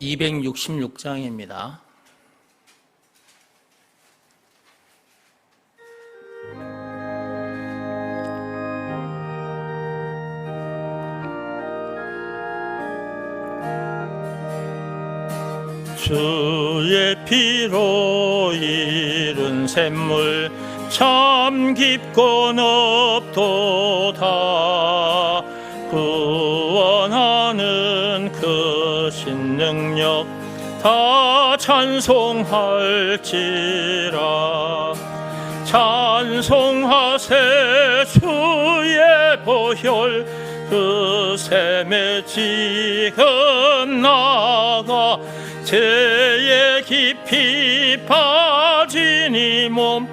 266장입니다. 주의 피로 이룬 샘물 참 깊고 넓도다. 구원하는 그 신능력 다 찬송할지라. 찬송하세 주의 보혈 그 샘에 지금 나가. 죄에 깊이 빠진 이 몸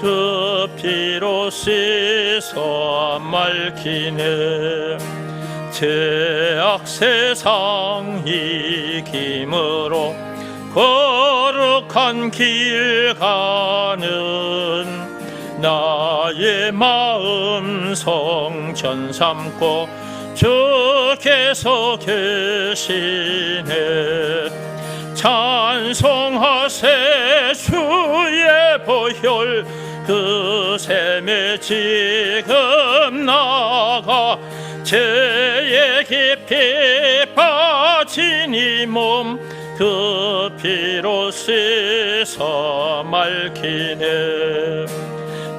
그 피로 씻어 맑히네. 죄악 세상 이김으로 거룩한 길 가는 나의 마음 성전 삼고 주께서 계시네. 찬송하세 주의 보혈 그 샘에 지금 나가. 죄에 깊이 빠진 이 몸 그 피로 씻어 맑히네.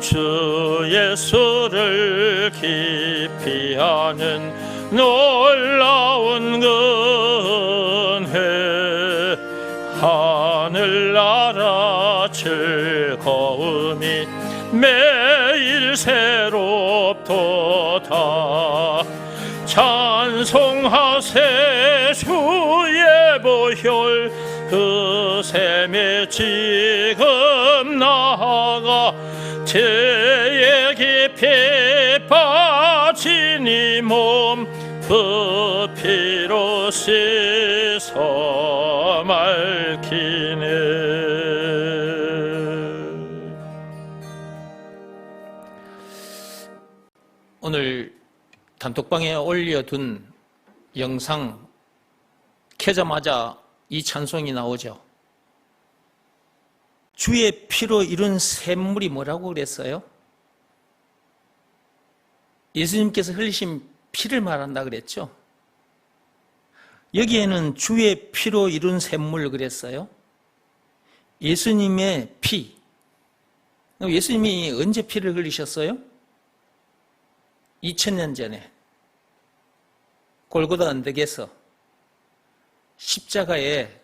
주 예수를 깊이 아는 놀라운 은혜, 하늘나라 즐거움이 매일 새롭도다. 찬송하세 주의 보혈 그 샘에 지금 나가. 죄에 깊이 빠진 이 몸 그 피로 씻어 맑히네. 오늘 단톡방에 올려둔 영상 켜자마자 이 찬송이 나오죠. 주의 피로 이룬 샘물이 뭐라고 그랬어요? 예수님께서 흘리신 피를 말한다 그랬죠. 여기에는 주의 피로 이룬 샘물 그랬어요. 예수님의 피. 예수님이 언제 피를 흘리셨어요? 2000년 전에 골고다 언덕에서 십자가에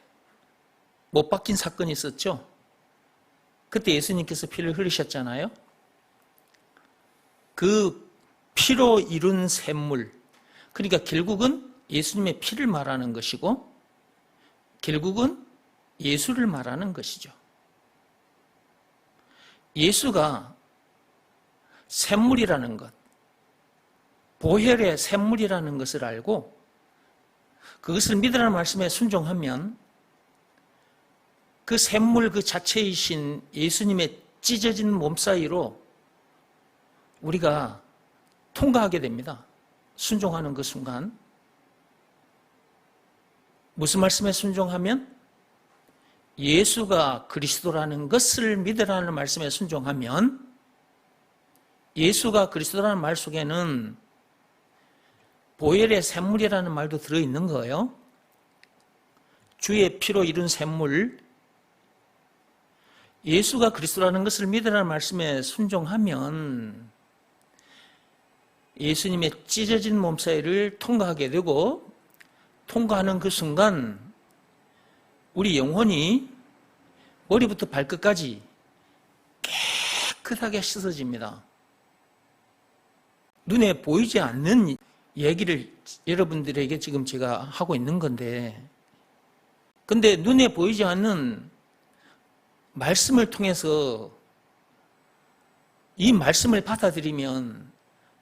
못 박힌 사건이 있었죠. 그때 예수님께서 피를 흘리셨잖아요. 그 피로 이룬 샘물, 그러니까 결국은 예수님의 피를 말하는 것이고 결국은 예수를 말하는 것이죠. 예수가 샘물이라는 것, 보혈의 샘물이라는 것을 알고 그것을 믿으라는 말씀에 순종하면 그 샘물 그 자체이신 예수님의 찢어진 몸 사이로 우리가 통과하게 됩니다. 순종하는 그 순간. 무슨 말씀에 순종하면? 예수가 그리스도라는 것을 믿으라는 말씀에 순종하면 예수가 그리스도라는 말 속에는 보혈의 샘물이라는 말도 들어있는 거예요. 주의 피로 이룬 샘물, 예수가 그리스도라는 것을 믿으라는 말씀에 순종하면 예수님의 찢어진 몸 사이를 통과하게 되고 통과하는 그 순간 우리 영혼이 머리부터 발끝까지 깨끗하게 씻어집니다. 눈에 보이지 않는 얘기를 여러분들에게 지금 제가 하고 있는 건데, 근데 눈에 보이지 않는 말씀을 통해서 이 말씀을 받아들이면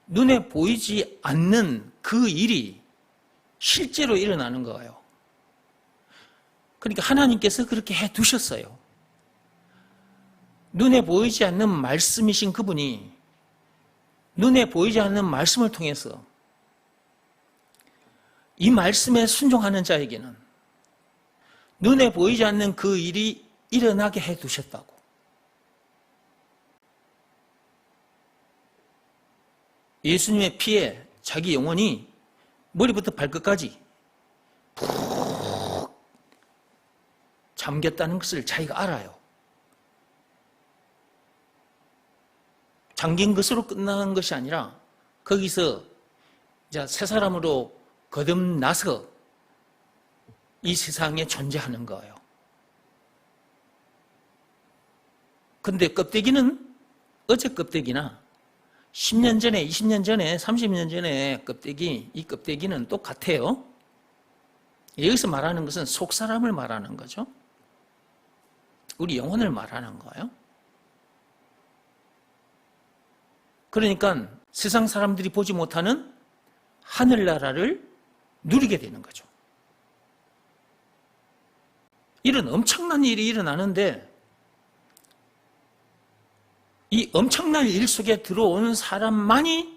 눈에 보이지 않는 그 일이 실제로 일어나는 거예요. 그러니까 하나님께서 그렇게 해 두셨어요. 눈에 보이지 않는 말씀이신 그분이 눈에 보이지 않는 말씀을 통해서 이 말씀에 순종하는 자에게는 눈에 보이지 않는 그 일이 일어나게 해두셨다고. 예수님의 피에 자기 영혼이 머리부터 발끝까지 푹 잠겼다는 것을 자기가 알아요. 잠긴 것으로 끝나는 것이 아니라 거기서 이제 새 사람으로 거듭나서 이 세상에 존재하는 거예요. 근데 껍데기는 어제 껍데기나 10년 전에, 20년 전에, 30년 전에 껍데기, 이 껍데기는 똑같아요. 여기서 말하는 것은 속 사람을 말하는 거죠. 우리 영혼을 말하는 거예요. 그러니까 세상 사람들이 보지 못하는 하늘나라를 누리게 되는 거죠. 이런 엄청난 일이 일어나는데 이 엄청난 일 속에 들어온 사람만이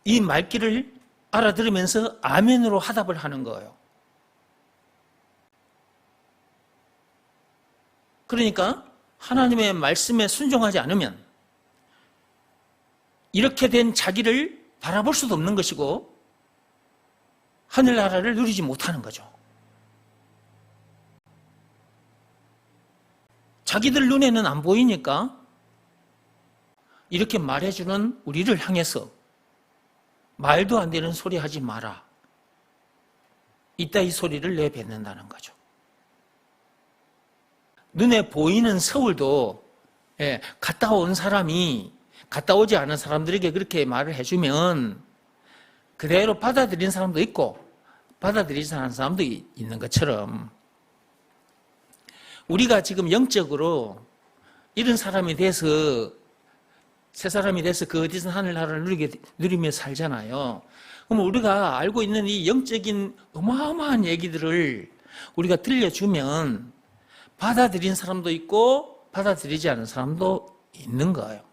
이 말귀를 알아들으면서 아멘으로 화답을 하는 거예요. 그러니까 하나님의 말씀에 순종하지 않으면 이렇게 된 자기를 바라볼 수도 없는 것이고 하늘나라를 누리지 못하는 거죠. 자기들 눈에는 안 보이니까 이렇게 말해주는 우리를 향해서 말도 안 되는 소리 하지 마라. 이따위 소리를 내뱉는다는 거죠. 눈에 보이는 서울도 갔다 온 사람이 갔다 오지 않은 사람들에게 그렇게 말을 해주면 그대로 받아들이는 사람도 있고 받아들이지 않은 사람도 있는 것처럼 우리가 지금 영적으로 이런 사람이 돼서 새 사람이 돼서 그 어디서 하늘나라를 누리며 살잖아요. 그럼 우리가 알고 있는 이 영적인 어마어마한 얘기들을 우리가 들려주면 받아들인 사람도 있고 받아들이지 않은 사람도 있는 거예요.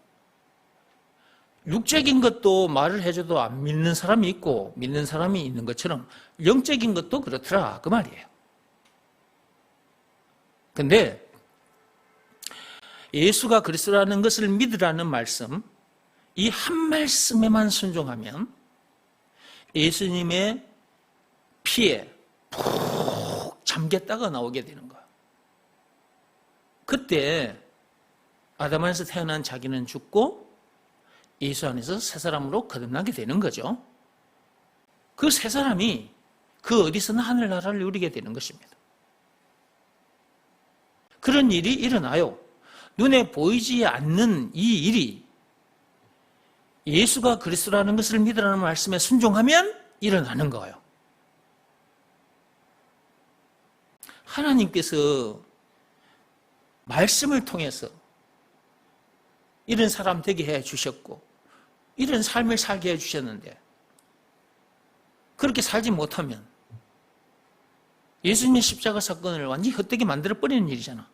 육적인 것도 말을 해줘도 안 믿는 사람이 있고 믿는 사람이 있는 것처럼 영적인 것도 그렇더라 그 말이에요. 근데 예수가 그리스도라는 것을 믿으라는 말씀, 이 한 말씀에만 순종하면 예수님의 피에 푹 잠겼다가 나오게 되는 거예요. 그때 아담 안에서 태어난 자기는 죽고 예수 안에서 새 사람으로 거듭나게 되는 거죠. 그 새 사람이 그 어디서나 하늘나라를 누리게 되는 것입니다. 그런 일이 일어나요. 눈에 보이지 않는 이 일이 예수가 그리스도라는 것을 믿으라는 말씀에 순종하면 일어나는 거예요. 하나님께서 말씀을 통해서 이런 사람 되게 해 주셨고 이런 삶을 살게 해 주셨는데 그렇게 살지 못하면 예수님의 십자가 사건을 완전히 헛되게 만들어 버리는 일이잖아.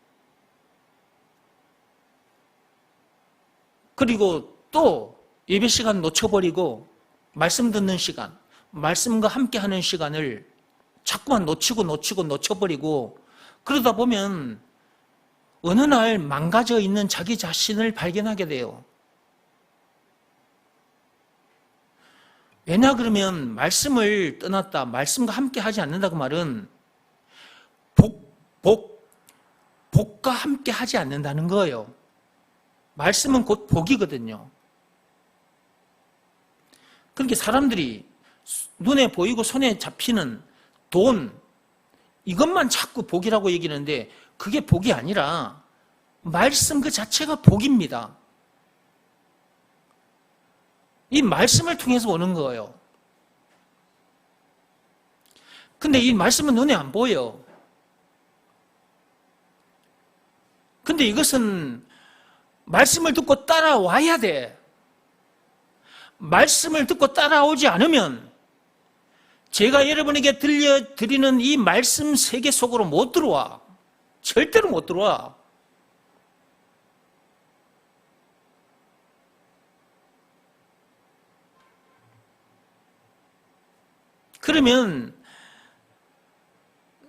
그리고 또 예배 시간 놓쳐버리고 말씀 듣는 시간, 말씀과 함께 하는 시간을 자꾸만 놓쳐버리고 그러다 보면 어느 날 망가져 있는 자기 자신을 발견하게 돼요. 왜냐 그러면 말씀을 떠났다, 말씀과 함께 하지 않는다 그 말은 복과 함께 하지 않는다는 거예요. 말씀은 곧 복이거든요. 그렇게 사람들이 눈에 보이고 손에 잡히는 돈, 이것만 자꾸 복이라고 얘기하는데 그게 복이 아니라 말씀 그 자체가 복입니다. 이 말씀을 통해서 오는 거예요. 근데 이 말씀은 눈에 안 보여. 근데 이것은 말씀을 듣고 따라와야 돼. 말씀을 듣고 따라오지 않으면 제가 여러분에게 들려드리는 이 말씀 세계 속으로 못 들어와. 절대로 못 들어와. 그러면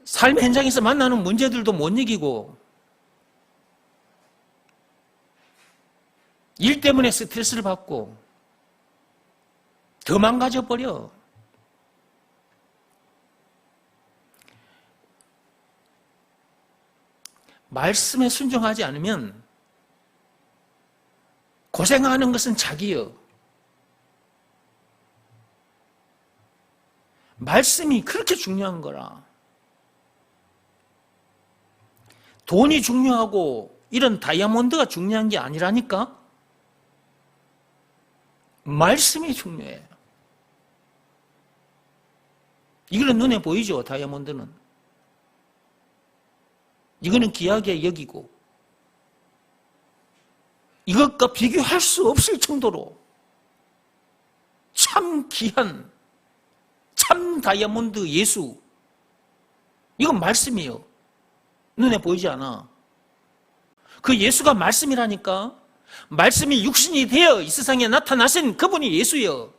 삶 현장에서 만나는 문제들도 못 이기고 일 때문에 스트레스를 받고 더 망가져 버려. 말씀에 순종하지 않으면 고생하는 것은 자기요. 말씀이 그렇게 중요한 거라. 돈이 중요하고 이런 다이아몬드가 중요한 게 아니라니까? 말씀이 중요해요. 이거는 눈에 보이죠, 다이아몬드는. 이거는 귀하게 여기고 이것과 비교할 수 없을 정도로 참 귀한 참 다이아몬드 예수, 이건 말씀이에요. 눈에 보이지 않아. 그 예수가 말씀이라니까. 말씀이 육신이 되어 이 세상에 나타나신 그분이 예수예요.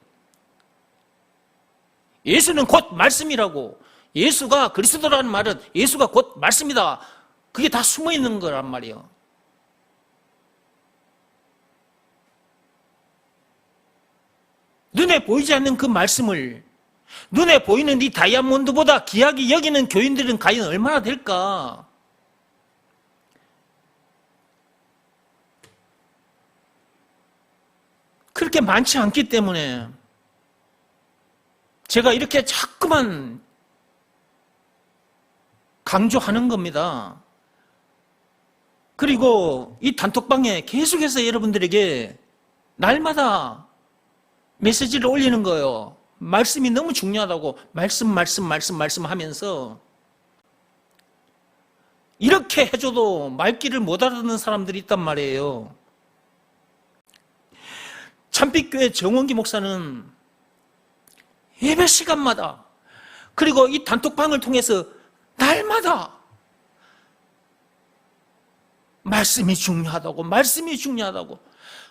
예수는 곧 말씀이라고. 예수가 그리스도라는 말은 예수가 곧 말씀이다. 그게 다 숨어 있는 거란 말이에요. 눈에 보이지 않는 그 말씀을 눈에 보이는 이 다이아몬드보다 귀하게 여기는 교인들은 과연 얼마나 될까? 그렇게 많지 않기 때문에 제가 이렇게 자꾸만 강조하는 겁니다. 그리고 이 단톡방에 계속해서 여러분들에게 날마다 메시지를 올리는 거예요. 말씀이 너무 중요하다고 말씀 하면서 이렇게 해줘도 말귀를 못 알아듣는 사람들이 있단 말이에요. 참빛교회 정원기 목사는 예배 시간마다 그리고 이 단톡방을 통해서 날마다 말씀이 중요하다고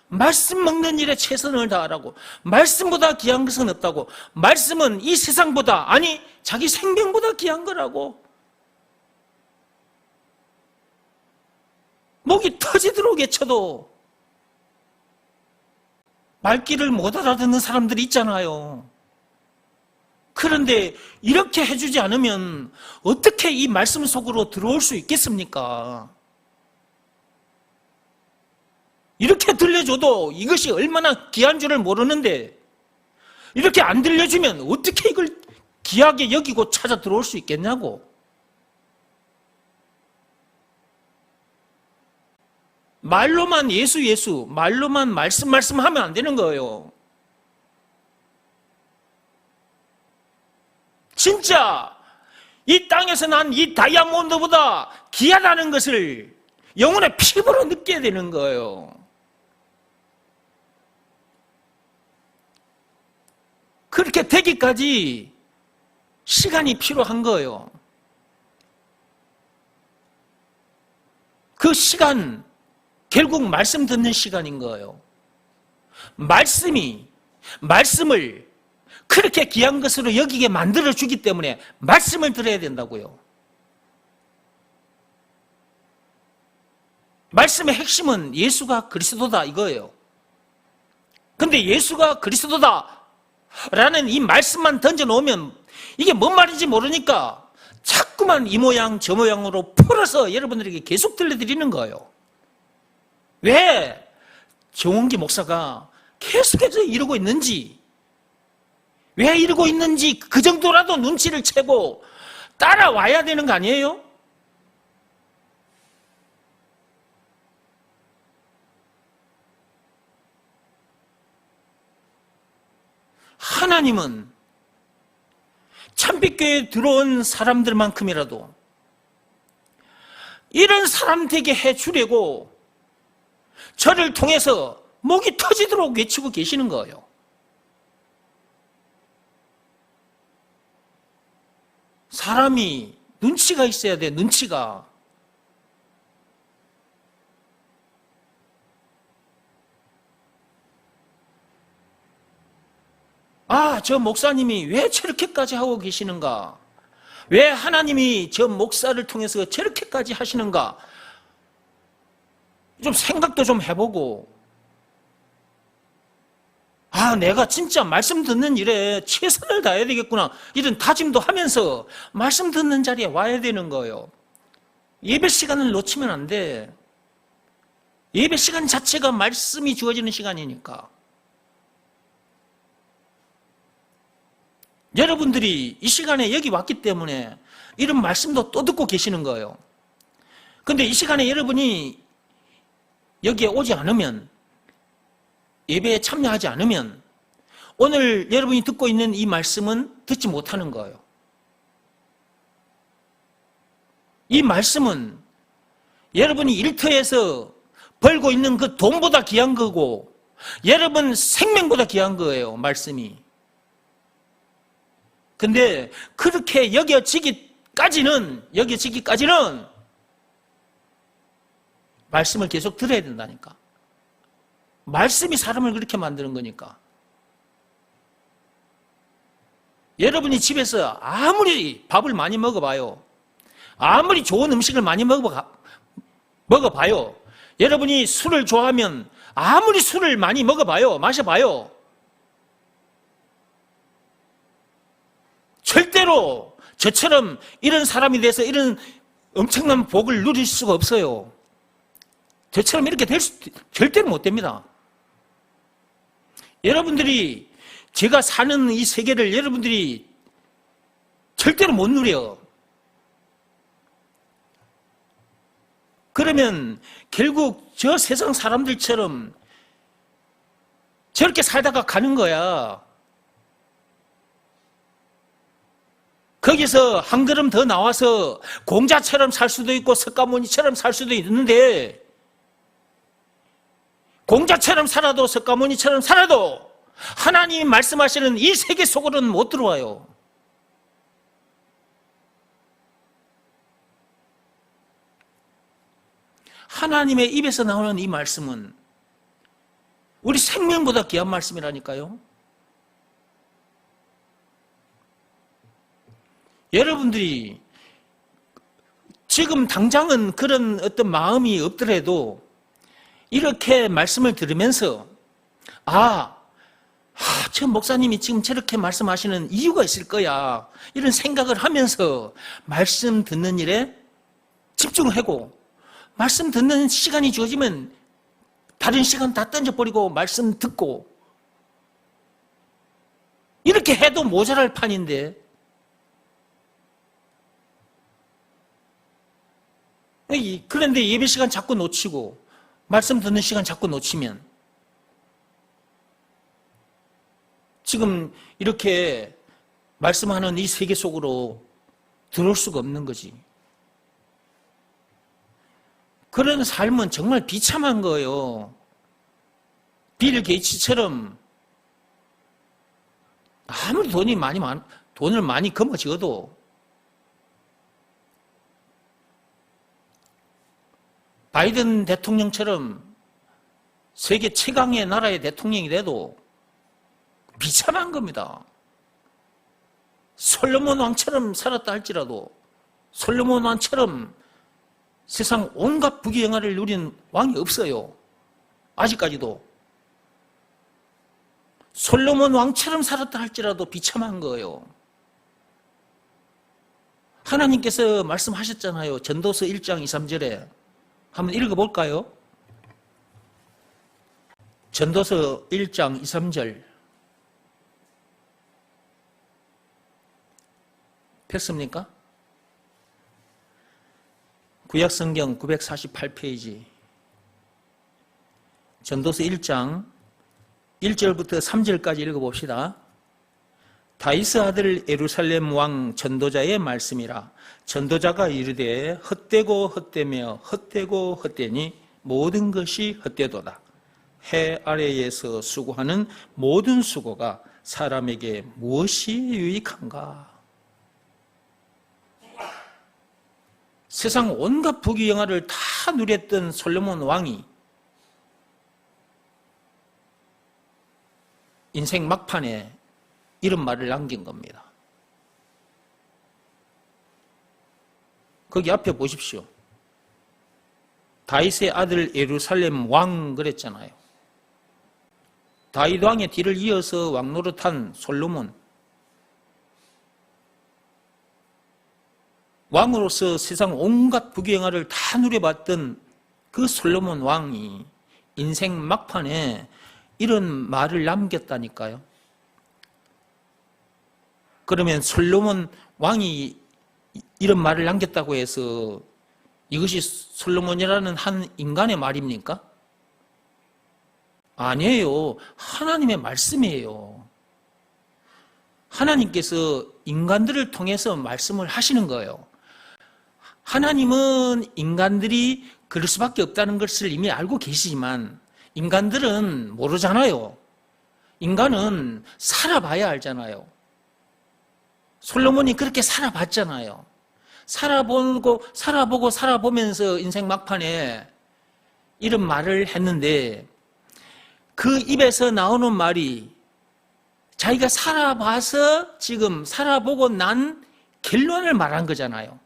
말씀 먹는 일에 최선을 다하라고 말씀보다 귀한 것은 없다고 말씀은 이 세상보다 아니 자기 생명보다 귀한 거라고 목이 터지도록 외쳐도 말귀를 못 알아듣는 사람들이 있잖아요. 그런데 이렇게 해주지 않으면 어떻게 이 말씀 속으로 들어올 수 있겠습니까? 이렇게 들려줘도 이것이 얼마나 귀한 줄을 모르는데 이렇게 안 들려주면 어떻게 이걸 귀하게 여기고 찾아 들어올 수 있겠냐고. 말로만 예수 말로만 말씀하면 안 되는 거예요. 진짜 이 땅에서 난 이 다이아몬드보다 귀하다는 것을 영혼의 피부로 느껴야 되는 거예요. 그렇게 되기까지 시간이 필요한 거예요. 그 시간, 결국 말씀 듣는 시간인 거예요. 말씀을 그렇게 귀한 것으로 여기게 만들어주기 때문에 말씀을 들어야 된다고요. 말씀의 핵심은 예수가 그리스도다 이거예요. 근데 예수가 그리스도다 라는 이 말씀만 던져놓으면 이게 뭔 말인지 모르니까 자꾸만 이 모양 저 모양으로 풀어서 여러분들에게 계속 들려드리는 거예요. 왜 정원기 목사가 계속해서 이러고 있는지 왜 이러고 있는지 그 정도라도 눈치를 채고 따라와야 되는 거 아니에요? 하나님은 참빛교회에 들어온 사람들만큼이라도 이런 사람 되게 해주려고 저를 통해서 목이 터지도록 외치고 계시는 거예요. 사람이 눈치가 있어야 돼, 눈치가. 아, 저 목사님이 왜 저렇게까지 하고 계시는가? 왜 하나님이 저 목사를 통해서 저렇게까지 하시는가? 좀 생각도 좀 해보고, 내가 진짜 말씀 듣는 일에 최선을 다해야 되겠구나, 이런 다짐도 하면서 말씀 듣는 자리에 와야 되는 거예요. 예배 시간을 놓치면 안 돼. 예배 시간 자체가 말씀이 주어지는 시간이니까. 여러분들이 이 시간에 여기 왔기 때문에 이런 말씀도 또 듣고 계시는 거예요. 그런데 이 시간에 여러분이 여기에 오지 않으면, 예배에 참여하지 않으면 오늘 여러분이 듣고 있는 이 말씀은 듣지 못하는 거예요. 이 말씀은 여러분이 일터에서 벌고 있는 그 돈보다 귀한 거고, 여러분 생명보다 귀한 거예요, 말씀이. 근데 그렇게 여겨지기까지는 말씀을 계속 들어야 된다니까. 말씀이 사람을 그렇게 만드는 거니까. 여러분이 집에서 아무리 밥을 많이 먹어봐요, 아무리 좋은 음식을 많이 먹어봐요, 여러분이 술을 좋아하면 아무리 술을 많이 마셔봐요, 절대로 저처럼 이런 사람이 돼서 이런 엄청난 복을 누릴 수가 없어요. 저처럼 이렇게 절대로 못 됩니다. 여러분들이, 제가 사는 이 세계를 여러분들이 절대로 못 누려. 그러면 결국 저 세상 사람들처럼 저렇게 살다가 가는 거야. 거기서 한 걸음 더 나와서 공자처럼 살 수도 있고 석가모니처럼 살 수도 있는데, 공자처럼 살아도 석가모니처럼 살아도 하나님이 말씀하시는 이 세계 속으로는 못 들어와요. 하나님의 입에서 나오는 이 말씀은 우리 생명보다 귀한 말씀이라니까요. 여러분들이 지금 당장은 그런 어떤 마음이 없더라도 이렇게 말씀을 들으면서 저 목사님이 지금 저렇게 말씀하시는 이유가 있을 거야, 이런 생각을 하면서 말씀 듣는 일에 집중을 하고, 말씀 듣는 시간이 주어지면 다른 시간 다 던져버리고 말씀 듣고, 이렇게 해도 모자랄 판인데, 그런데 예배 시간 자꾸 놓치고 말씀 듣는 시간 자꾸 놓치면 지금 이렇게 말씀하는 이 세계 속으로 들어올 수가 없는 거지. 그런 삶은 정말 비참한 거예요. 빌 게이츠처럼 아무리 돈을 많이 거머쥐어도 바이든 대통령처럼 세계 최강의 나라의 대통령이 돼도 비참한 겁니다. 솔로몬 왕처럼 살았다 할지라도, 솔로몬 왕처럼 세상 온갖 부귀영화를 누린 왕이 없어요. 아직까지도. 솔로몬 왕처럼 살았다 할지라도 비참한 거예요. 하나님께서 말씀하셨잖아요. 전도서 1장 2, 3절에. 한번 읽어볼까요? 전도서 1장 2, 3절. 폈습니까? 구약성경 948페이지. 전도서 1장 1절부터 3절까지 읽어봅시다. 다윗의 아들 예루살렘 왕 전도자의 말씀이라. 전도자가 이르되 헛되고 헛되며 헛되고 헛되니 모든 것이 헛되도다. 해 아래에서 수고하는 모든 수고가 사람에게 무엇이 유익한가? 세상 온갖 부귀영화를 다 누렸던 솔로몬 왕이 인생 막판에 이런 말을 남긴 겁니다. 거기 앞에 보십시오. 다윗의 아들 예루살렘 왕 그랬잖아요. 다윗 왕의 뒤를 이어서 왕 노릇한 솔로몬. 왕으로서 세상 온갖 부귀영화를 다 누려봤던 그 솔로몬 왕이 인생 막판에 이런 말을 남겼다니까요. 그러면 솔로몬 왕이 이런 말을 남겼다고 해서 이것이 솔로몬이라는 한 인간의 말입니까? 아니에요. 하나님의 말씀이에요. 하나님께서 인간들을 통해서 말씀을 하시는 거예요. 하나님은 인간들이 그럴 수밖에 없다는 것을 이미 알고 계시지만 인간들은 모르잖아요. 인간은 살아봐야 알잖아요. 솔로몬이 그렇게 살아봤잖아요. 살아보면서 인생 막판에 이런 말을 했는데 그 입에서 나오는 말이 자기가 살아봐서 지금 살아보고 난 결론을 말한 거잖아요.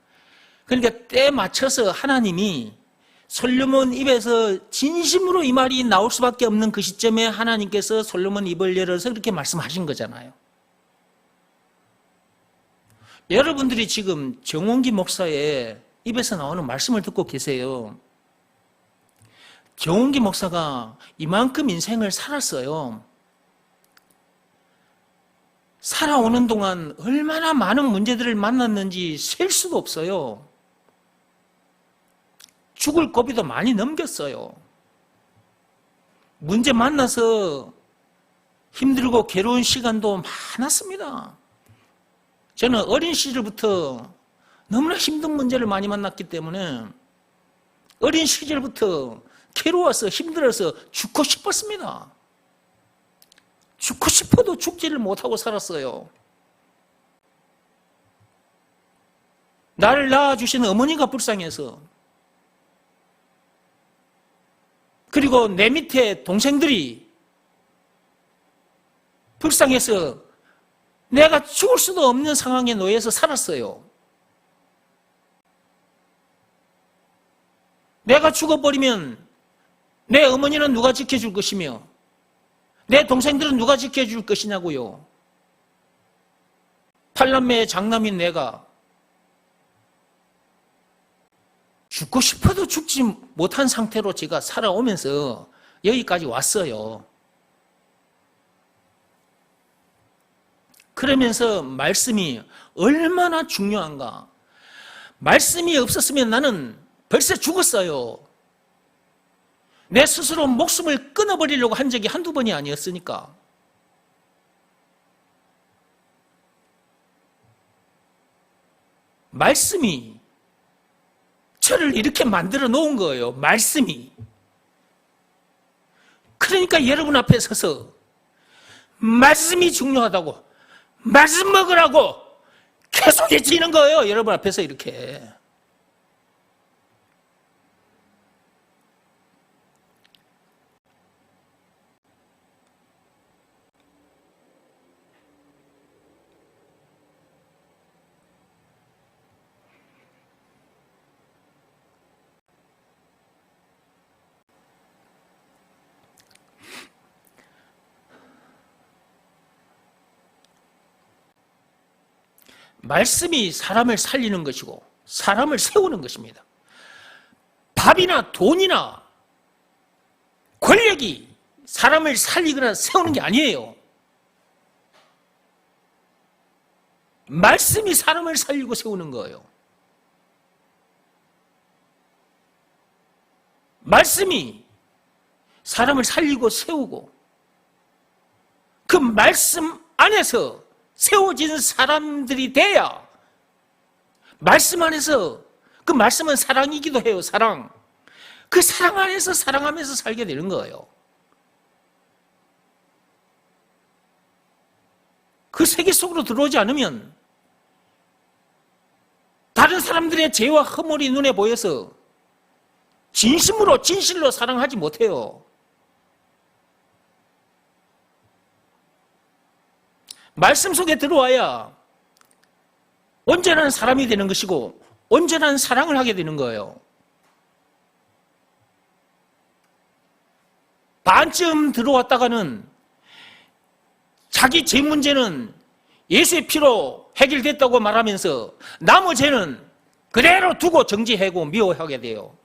그러니까 때에 맞춰서 하나님이 솔로몬 입에서 진심으로 이 말이 나올 수밖에 없는 그 시점에 하나님께서 솔로몬 입을 열어서 그렇게 말씀하신 거잖아요. 여러분들이 지금 정원기 목사의 입에서 나오는 말씀을 듣고 계세요. 정원기 목사가 이만큼 인생을 살았어요. 살아오는 동안 얼마나 많은 문제들을 만났는지 셀 수도 없어요. 죽을 고비도 많이 넘겼어요. 문제 만나서 힘들고 괴로운 시간도 많았습니다. 저는 어린 시절부터 너무나 힘든 문제를 많이 만났기 때문에 어린 시절부터 괴로워서 힘들어서 죽고 싶었습니다. 죽고 싶어도 죽지를 못하고 살았어요. 나를 낳아주신 어머니가 불쌍해서, 그리고 내 밑에 동생들이 불쌍해서 내가 죽을 수도 없는 상황에 놓여서 살았어요. 내가 죽어버리면 내 어머니는 누가 지켜줄 것이며 내 동생들은 누가 지켜줄 것이냐고요. 팔남매의 장남인 내가 죽고 싶어도 죽지 못한 상태로 제가 살아오면서 여기까지 왔어요. 그러면서 말씀이 얼마나 중요한가. 말씀이 없었으면 나는 벌써 죽었어요. 내 스스로 목숨을 끊어버리려고 한 적이 한두 번이 아니었으니까. 말씀이 저를 이렇게 만들어 놓은 거예요. 말씀이. 그러니까 여러분 앞에 서서 말씀이 중요하다고, 말씀 먹으라고 계속 외치는 거예요. 여러분 앞에서 이렇게. 말씀이 사람을 살리는 것이고 사람을 세우는 것입니다. 밥이나 돈이나 권력이 사람을 살리거나 세우는 게 아니에요. 말씀이 사람을 살리고 세우는 거예요. 말씀이 사람을 살리고 세우고 그 말씀 안에서 세워진 사람들이 돼야, 말씀 안에서, 그 말씀은 사랑이기도 해요. 사랑. 그 사랑 안에서 사랑하면서 살게 되는 거예요. 그 세계 속으로 들어오지 않으면 다른 사람들의 죄와 허물이 눈에 보여서 진심으로 진실로 사랑하지 못해요. 말씀 속에 들어와야 온전한 사람이 되는 것이고 온전한 사랑을 하게 되는 거예요. 반쯤 들어왔다가는 자기 죄 문제는 예수의 피로 해결됐다고 말하면서 나머지 죄는 그대로 두고 정죄하고 미워하게 돼요.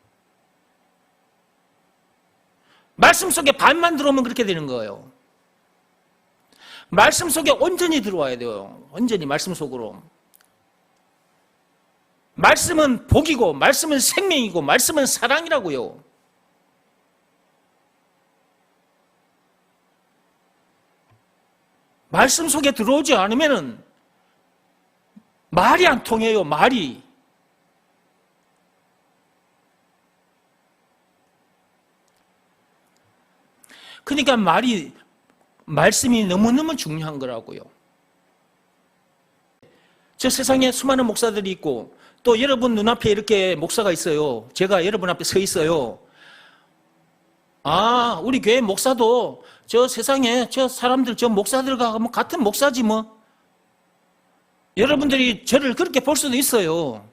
말씀 속에 반만 들어오면 그렇게 되는 거예요. 말씀 속에 온전히 들어와야 돼요. 온전히 말씀 속으로. 말씀은 복이고 말씀은 생명이고 말씀은 사랑이라고요. 말씀 속에 들어오지 않으면 말이 안 통해요. 말이. 그러니까 말씀이 너무너무 중요한 거라고요. 저 세상에 수많은 목사들이 있고 또 여러분 눈앞에 이렇게 목사가 있어요. 제가 여러분 앞에 서 있어요. 아, 우리 교회 목사도 저 세상에 저 사람들, 저 목사들과 같은 목사지 뭐. 여러분들이 저를 그렇게 볼 수도 있어요.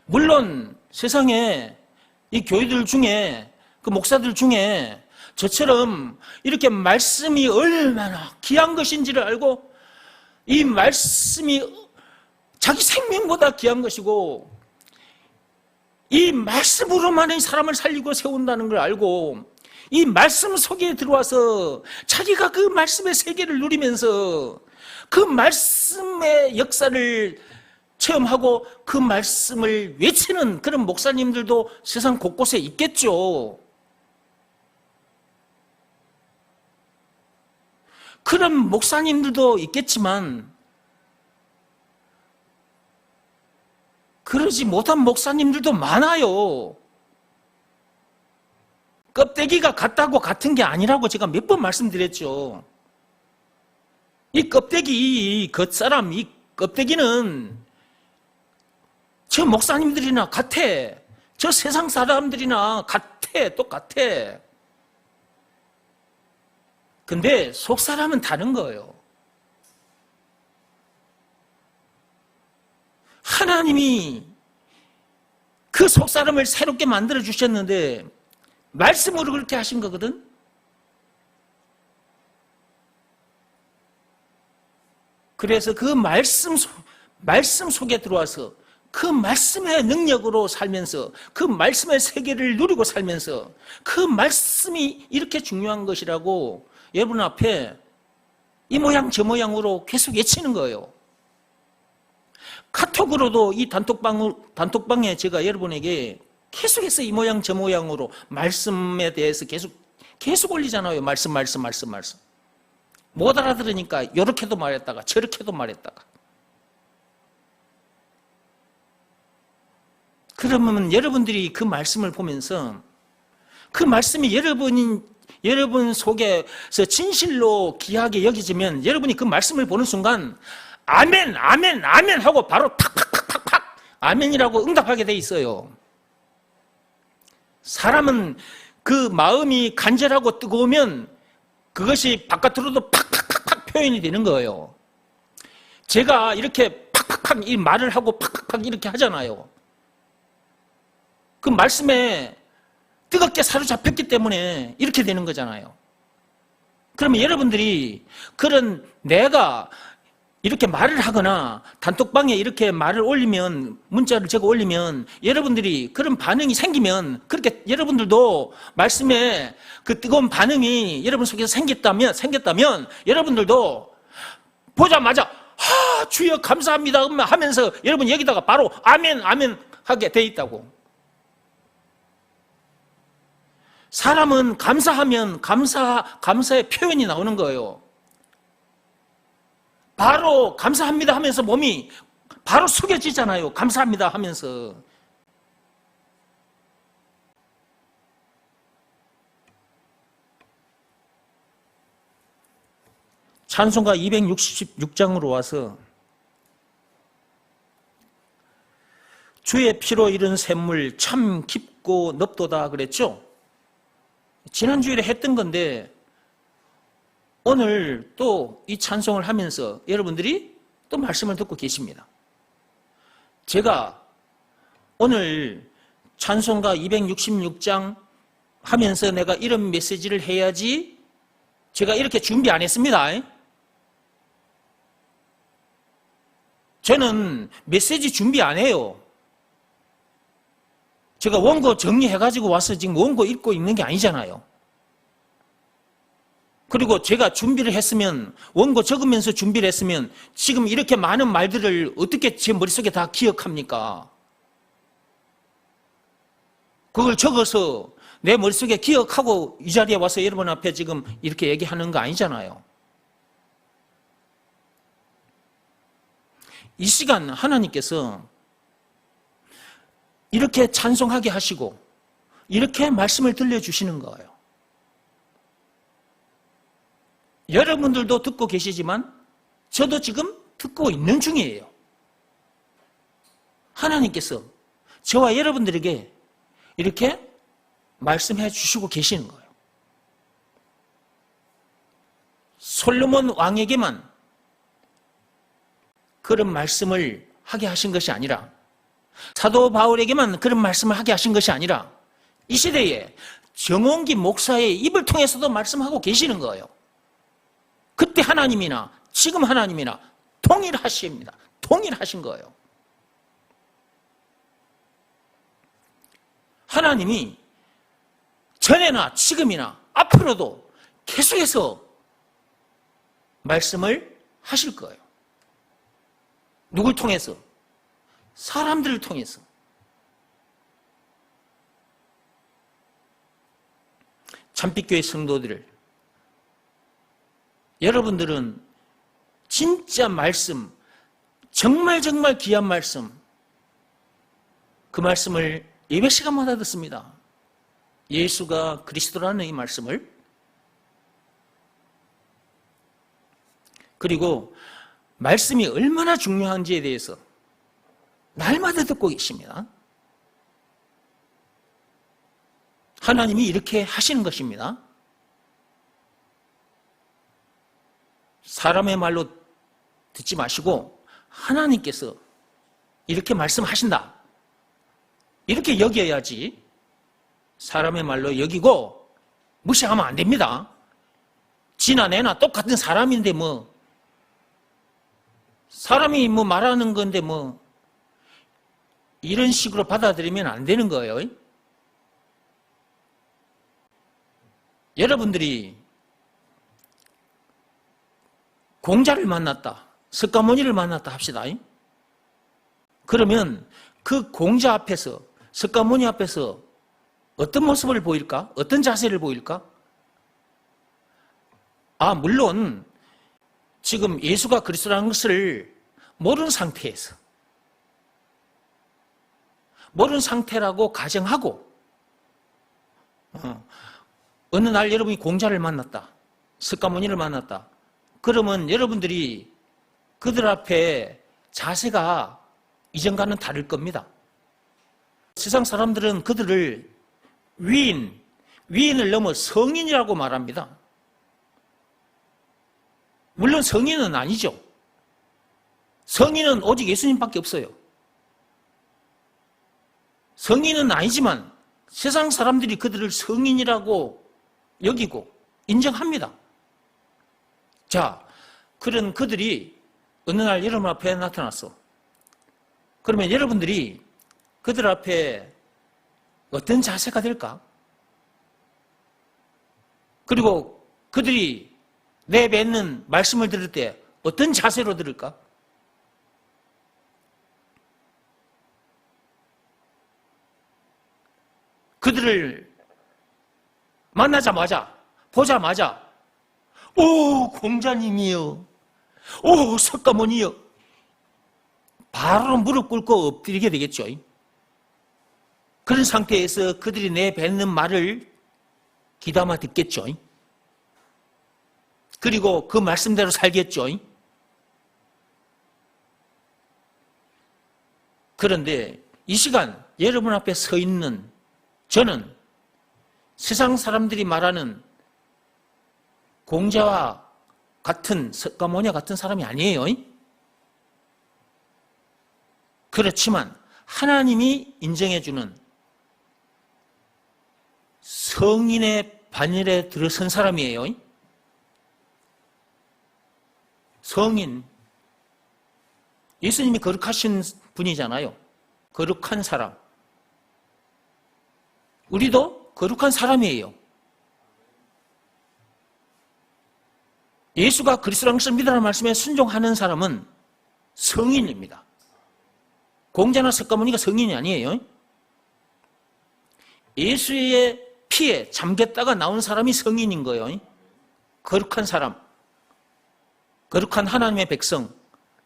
물론 세상에 이 교회들 중에 그 목사들 중에 저처럼 이렇게 말씀이 얼마나 귀한 것인지를 알고 이 말씀이 자기 생명보다 귀한 것이고 이 말씀으로만이 사람을 살리고 세운다는 걸 알고 이 말씀 속에 들어와서 자기가 그 말씀의 세계를 누리면서 그 말씀의 역사를 체험하고 그 말씀을 외치는 그런 목사님들도 세상 곳곳에 있겠죠. 그런 목사님들도 있겠지만 그러지 못한 목사님들도 많아요. 껍데기가 같다고 같은 게 아니라고 제가 몇 번 말씀드렸죠. 이 껍데기, 이 겉사람, 이 껍데기는 저 목사님들이나 같아. 저 세상 사람들이나 같아. 똑같아. 근데 속 사람은 다른 거예요. 하나님이 그 속 사람을 새롭게 만들어 주셨는데 말씀으로 그렇게 하신 거거든. 그래서 그 말씀 속에 들어와서 그 말씀의 능력으로 살면서 그 말씀의 세계를 누리고 살면서 그 말씀이 이렇게 중요한 것이라고 여러분 앞에 이 모양 저 모양으로 계속 외치는 거예요. 카톡으로도 이 단톡방에 제가 여러분에게 계속해서 이 모양 저 모양으로 말씀에 대해서 계속 올리잖아요. 말씀. 못 알아들으니까 이렇게도 말했다가 저렇게도 말했다가. 그러면 여러분들이 그 말씀을 보면서 그 말씀이 여러분 속에서 진실로 귀하게 여겨지면 여러분이 그 말씀을 보는 순간 아멘 하고 바로 탁 아멘이라고 응답하게 돼 있어요. 사람은 그 마음이 간절하고 뜨거우면 그것이 바깥으로도 팍팍팍 표현이 되는 거예요. 제가 이렇게 팍팍팍 이 말을 하고 팍팍팍 이렇게 하잖아요. 그 말씀에 뜨겁게 사로잡혔기 때문에 이렇게 되는 거잖아요. 그러면 여러분들이 그런 내가 이렇게 말을 하거나 단톡방에 이렇게 말을 올리면 문자를 적어 올리면 여러분들이 그런 반응이 생기면 그렇게 여러분들도 말씀에 그 뜨거운 반응이 여러분 속에서 생겼다면 여러분들도 보자마자 주여 감사합니다 하면서 여러분 여기다가 바로 아멘 하게 돼 있다고. 사람은 감사하면 감사의 표현이 나오는 거예요. 바로 감사합니다 하면서 몸이 바로 숙여지잖아요. 감사합니다 하면서. 찬송가 266장으로 와서 주의 피로 이룬 샘물 참 깊고 넓도다 그랬죠. 지난주일에 했던 건데 오늘 또 이 찬송을 하면서 여러분들이 또 말씀을 듣고 계십니다. 제가 오늘 찬송가 266장 하면서 내가 이런 메시지를 해야지 제가 이렇게 준비 안 했습니다. 저는 메시지 준비 안 해요. 제가 원고 정리해가지고 와서 지금 원고 읽고 있는 게 아니잖아요. 그리고 제가 준비를 했으면, 원고 적으면서 준비를 했으면 지금 이렇게 많은 말들을 어떻게 제 머릿속에 다 기억합니까? 그걸 적어서 내 머릿속에 기억하고 이 자리에 와서 여러분 앞에 지금 이렇게 얘기하는 거 아니잖아요. 이 시간 하나님께서 이렇게 찬송하게 하시고 이렇게 말씀을 들려주시는 거예요. 여러분들도 듣고 계시지만 저도 지금 듣고 있는 중이에요. 하나님께서 저와 여러분들에게 이렇게 말씀해 주시고 계시는 거예요. 솔로몬 왕에게만 그런 말씀을 하게 하신 것이 아니라, 사도 바울에게만 그런 말씀을 하게 하신 것이 아니라 이 시대에 정홍기 목사의 입을 통해서도 말씀하고 계시는 거예요. 그때 하나님이나 지금 하나님이나 동일하십니다. 동일하신 거예요. 하나님이 전에나 지금이나 앞으로도 계속해서 말씀을 하실 거예요. 누굴 통해서? 사람들을 통해서. 참빛교회 성도들, 여러분들은 진짜 말씀, 정말 귀한 말씀, 그 말씀을 예배 시간마다 듣습니다. 예수가 그리스도라는 이 말씀을. 그리고 말씀이 얼마나 중요한지에 대해서 날마다 듣고 계십니다. 하나님이 이렇게 하시는 것입니다. 사람의 말로 듣지 마시고 하나님께서 이렇게 말씀하신다, 이렇게 여겨야지 사람의 말로 여기고 무시하면 안 됩니다. 지나 내나 똑같은 사람인데 사람이 말하는 건데 이런 식으로 받아들이면 안 되는 거예요. 여러분들이 공자를 만났다, 석가모니를 만났다 합시다. 그러면 그 공자 앞에서, 석가모니 앞에서 어떤 모습을 보일까? 어떤 자세를 보일까? 물론 지금 예수가 그리스도라는 것을 모르는 상태라고 가정하고, 어느 날 여러분이 공자를 만났다, 석가모니를 만났다. 그러면 여러분들이 그들 앞에 자세가 이전과는 다를 겁니다. 세상 사람들은 그들을 위인을 넘어 성인이라고 말합니다. 물론 성인은 아니죠. 성인은 오직 예수님밖에 없어요. 성인은 아니지만 세상 사람들이 그들을 성인이라고 여기고 인정합니다. 자, 그런 그들이 어느 날 여러분 앞에 나타났어. 그러면 여러분들이 그들 앞에 어떤 자세가 될까? 그리고 그들이 내뱉는 말씀을 들을 때 어떤 자세로 들을까? 그들을 만나자마자, 보자마자 오, 공자님이요, 오, 석가모니요, 바로 무릎 꿇고 엎드리게 되겠죠. 그런 상태에서 그들이 내뱉는 말을 귀담아 듣겠죠. 그리고 그 말씀대로 살겠죠. 그런데 이 시간 여러분 앞에 서 있는 저는 세상 사람들이 말하는 공자와 같은, 석가모니와 같은 사람이 아니에요. 그렇지만 하나님이 인정해주는 성인의 반열에 들어선 사람이에요. 성인. 예수님이 거룩하신 분이잖아요. 거룩한 사람. 우리도 거룩한 사람이에요. 예수가 그리스도라는 것을 믿으라는 말씀에 순종하는 사람은 성인입니다. 공자나 석가모니가 성인이 아니에요. 예수의 피에 잠겼다가 나온 사람이 성인인 거예요. 거룩한 사람. 거룩한 하나님의 백성.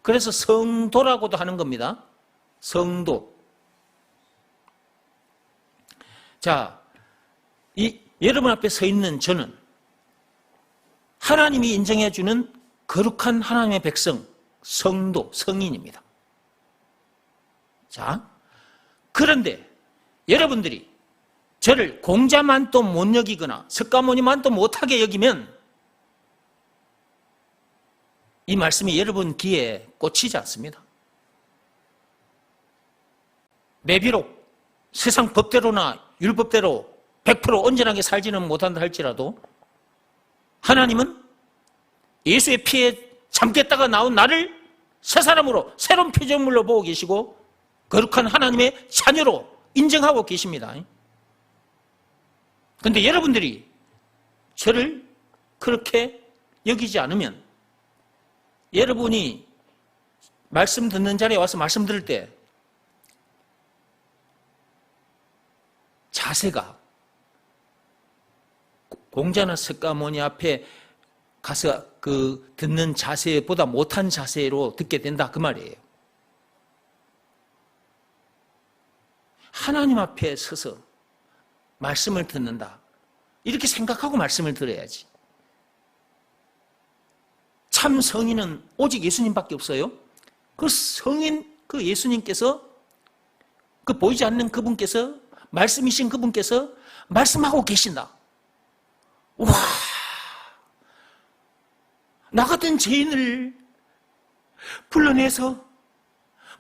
그래서 성도라고도 하는 겁니다. 성도. 자, 여러분 앞에 서 있는 저는 하나님이 인정해주는 거룩한 하나님의 백성, 성도, 성인입니다. 자, 그런데 여러분들이 저를 공자만도 못 여기거나 석가모니만도 못하게 여기면 이 말씀이 여러분 귀에 꽂히지 않습니다. 내 비록 세상 법대로나 율법대로 100% 온전하게 살지는 못한다 할지라도 하나님은 예수의 피에 잠겼다가 나온 나를 새 사람으로 새로운 피조물로 보고 계시고 거룩한 하나님의 자녀로 인정하고 계십니다. 그런데 여러분들이 저를 그렇게 여기지 않으면 여러분이 말씀 듣는 자리에 와서 말씀 들을 때 자세가 공자나 석가모니 앞에 가서 그 듣는 자세보다 못한 자세로 듣게 된다 그 말이에요. 하나님 앞에 서서 말씀을 듣는다. 이렇게 생각하고 말씀을 들어야지. 참 성인은 오직 예수님밖에 없어요. 그 성인, 그 예수님께서, 그 보이지 않는 그분께서, 말씀이신 그분께서 말씀하고 계신다. 와, 나 같은 죄인을 불러내서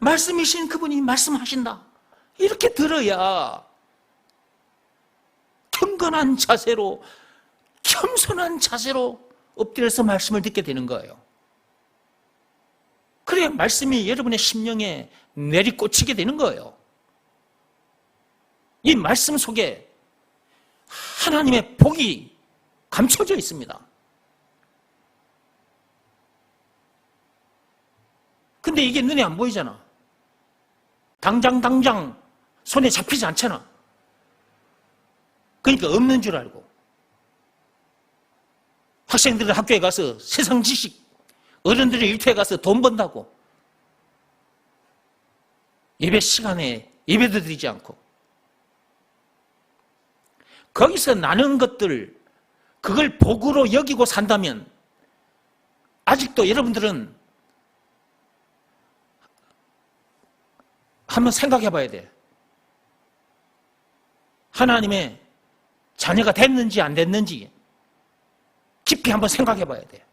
말씀이신 그분이 말씀하신다. 이렇게 들어야 경건한 자세로, 겸손한 자세로 엎드려서 말씀을 듣게 되는 거예요. 그래야 말씀이 여러분의 심령에 내리꽂히게 되는 거예요. 이 말씀 속에 하나님의 복이 감춰져 있습니다. 근데 이게 눈에 안 보이잖아. 당장 손에 잡히지 않잖아. 그러니까 없는 줄 알고. 학생들은 학교에 가서 세상 지식, 어른들이 일터에 가서 돈 번다고 예배 시간에 예배도 드리지 않고 거기서 나는 것들, 그걸 복으로 여기고 산다면 아직도 여러분들은 한번 생각해 봐야 돼. 하나님의 자녀가 됐는지 안 됐는지 깊이 한번 생각해 봐야 돼.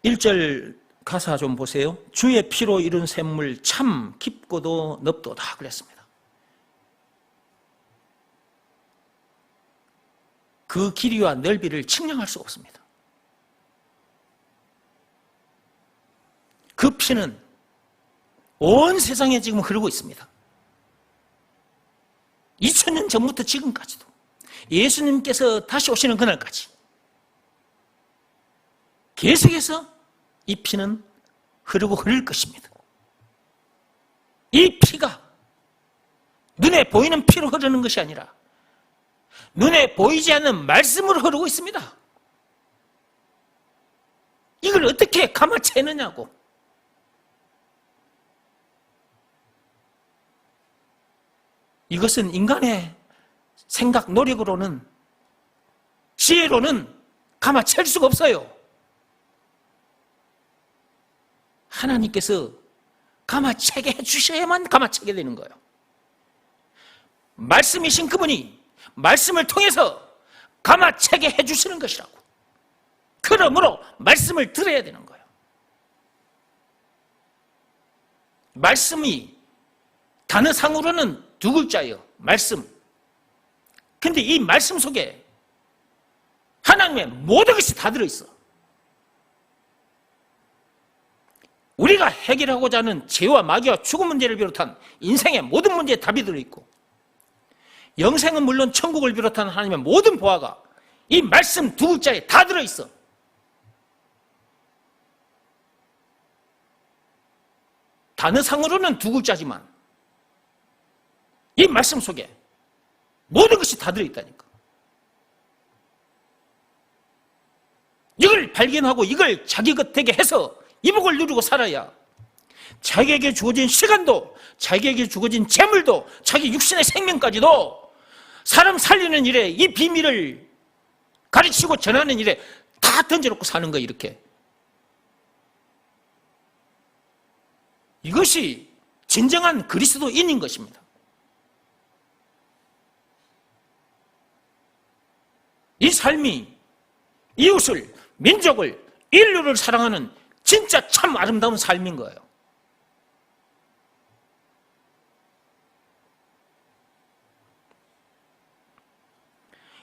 일 절 가사 좀 보세요. 주의 피로 이룬 샘물 참 깊고도 넓도다 그랬습니다. 그 길이와 넓이를 측량할 수가 없습니다. 그 피는 온 세상에 지금 흐르고 있습니다. 2000년 전부터 지금까지도 예수님께서 다시 오시는 그날까지 계속해서 이 피는 흐르고 흐를 것입니다. 이 피가 눈에 보이는 피로 흐르는 것이 아니라 눈에 보이지 않는 말씀으로 흐르고 있습니다. 이걸 어떻게 감아채느냐고. 이것은 인간의 생각, 노력으로는, 지혜로는 감아챌 수가 없어요. 하나님께서 감아채게 해주셔야만 감아채게 되는 거예요. 말씀이신 그분이 말씀을 통해서 감화체계 해주시는 것이라고. 그러므로 말씀을 들어야 되는 거예요. 말씀이 단어상으로는 두 글자예요. 말씀. 근데 이 말씀 속에 하나님의 모든 것이 다 들어있어. 우리가 해결하고자 하는 죄와 마귀와 죽음 문제를 비롯한 인생의 모든 문제에 답이 들어있고, 영생은 물론 천국을 비롯한 하나님의 모든 보화가 이 말씀 두 글자에 다 들어있어. 단어상으로는 두 글자지만 이 말씀 속에 모든 것이 다 들어있다니까. 이걸 발견하고 이걸 자기 곁에게 해서 이 복을 누리고 살아야 자기에게 주어진 시간도, 자기에게 주어진 재물도, 자기 육신의 생명까지도 사람 살리는 일에 이 비밀을 가르치고 전하는 일에 다 던져놓고 사는 거예요. 이렇게. 이것이 진정한 그리스도인인 것입니다. 이 삶이 이웃을, 민족을, 인류를 사랑하는 진짜 참 아름다운 삶인 거예요.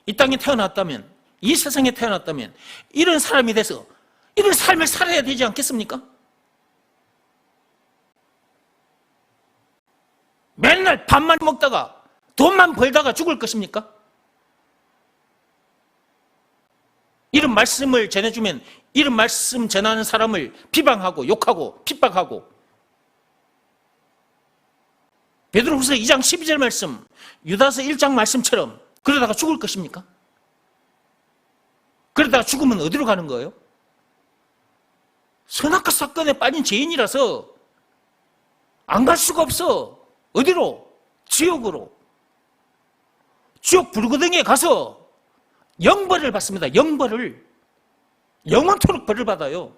이 땅에 태어났다면, 이 세상에 태어났다면 이런 사람이 돼서 이런 삶을 살아야 되지 않겠습니까? 맨날 밥만 먹다가 돈만 벌다가 죽을 것입니까? 이런 말씀을 전해주면 이런 말씀 전하는 사람을 비방하고 욕하고 핍박하고, 베드로후서 2장 12절 말씀, 유다서 1장 말씀처럼 그러다가 죽을 것입니까? 그러다가 죽으면 어디로 가는 거예요? 선악과 사건에 빠진 죄인이라서 안 갈 수가 없어. 어디로? 지옥으로. 지옥 불구덩이에 가서 영벌을 받습니다. 영벌을. 영원토록 벌을 받아요.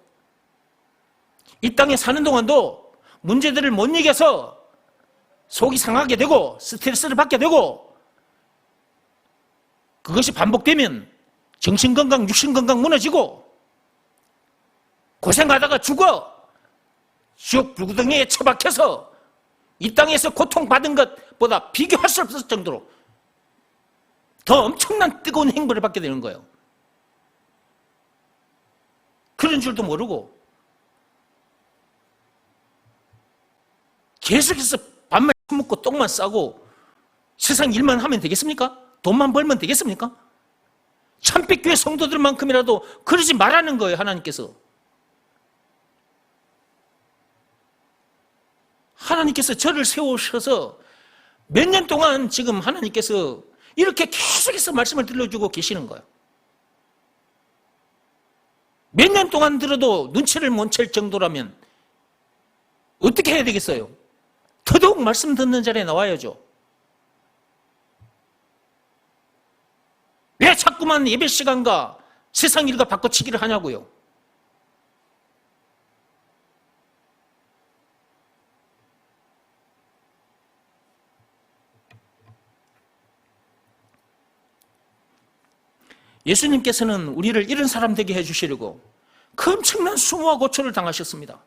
이 땅에 사는 동안도 문제들을 못 이겨서 속이 상하게 되고 스트레스를 받게 되고, 그것이 반복되면 정신건강, 육신건강 무너지고 고생하다가 죽어. 지옥 불구덩이에 처박혀서 이 땅에서 고통받은 것보다 비교할 수 없을 정도로 더 엄청난 뜨거운 행보를 받게 되는 거예요. 그런 줄도 모르고 계속해서 밥만 먹고 똥만 싸고 세상 일만 하면 되겠습니까? 돈만 벌면 되겠습니까? 참빛교회 성도들만큼이라도 그러지 말라는 거예요. 하나님께서 저를 세우셔서 몇 년 동안 지금 하나님께서 이렇게 계속해서 말씀을 들려주고 계시는 거예요. 몇 년 동안 들어도 눈치를 못 챌 정도라면 어떻게 해야 되겠어요? 더더욱 말씀 듣는 자리에 나와야죠. 왜 자꾸만 예배 시간과 세상 일과 바꿔치기를 하냐고요? 예수님께서는 우리를 이런 사람 되게 해주시려고 그 엄청난 수모와 고초를 당하셨습니다.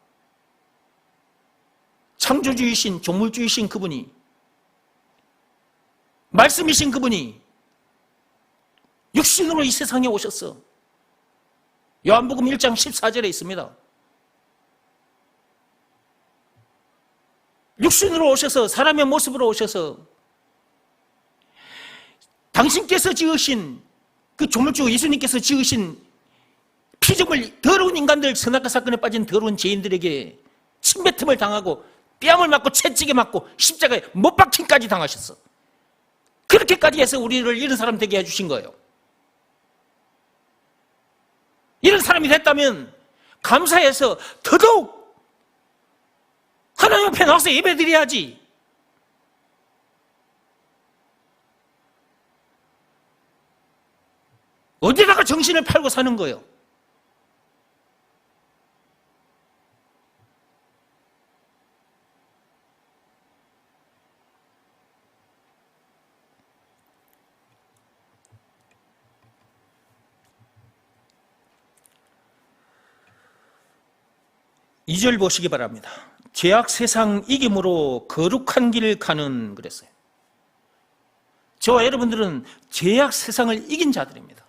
창조주이신, 조물주이신 그분이, 말씀이신 그분이 육신으로 이 세상에 오셨어. 요한복음 1장 14절에 있습니다. 육신으로 오셔서, 사람의 모습으로 오셔서 당신께서 지으신, 그 조물주 예수님께서 지으신 피조물, 더러운 인간들, 선악과 사건에 빠진 더러운 죄인들에게 침뱉음을 당하고 뺨을 맞고 채찍에 맞고 십자가에 못 박힘까지 당하셨어. 그렇게까지 해서 우리를 이런 사람 되게 해주신 거예요. 이런 사람이 됐다면 감사해서 더더욱 하나님 앞에 나와서 예배드려야지. 어디다가 정신을 팔고 사는 거예요? 2절 보시기 바랍니다. 죄악 세상 이김으로 거룩한 길을 가는 그랬어요. 저와 여러분들은 죄악 세상을 이긴 자들입니다.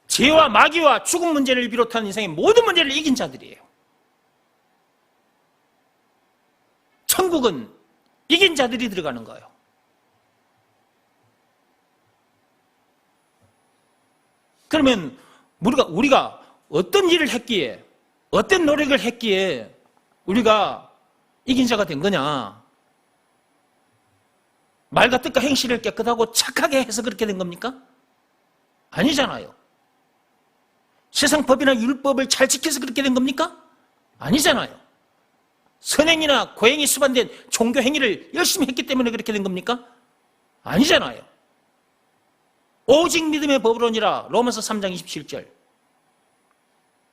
죄와 마귀와 죽음 문제를 비롯한 인생의 모든 문제를 이긴 자들이에요. 천국은 이긴 자들이 들어가는 거예요. 그러면 우리가 어떤 일을 했기에, 어떤 노력을 했기에 우리가 이긴 자가 된 거냐? 말과 뜻과 행실을 깨끗하고 착하게 해서 그렇게 된 겁니까? 아니잖아요. 세상 법이나 율법을 잘 지켜서 그렇게 된 겁니까? 아니잖아요. 선행이나 고행이 수반된 종교 행위를 열심히 했기 때문에 그렇게 된 겁니까? 아니잖아요. 오직 믿음의 법으로니라. 로마서 3장 27절.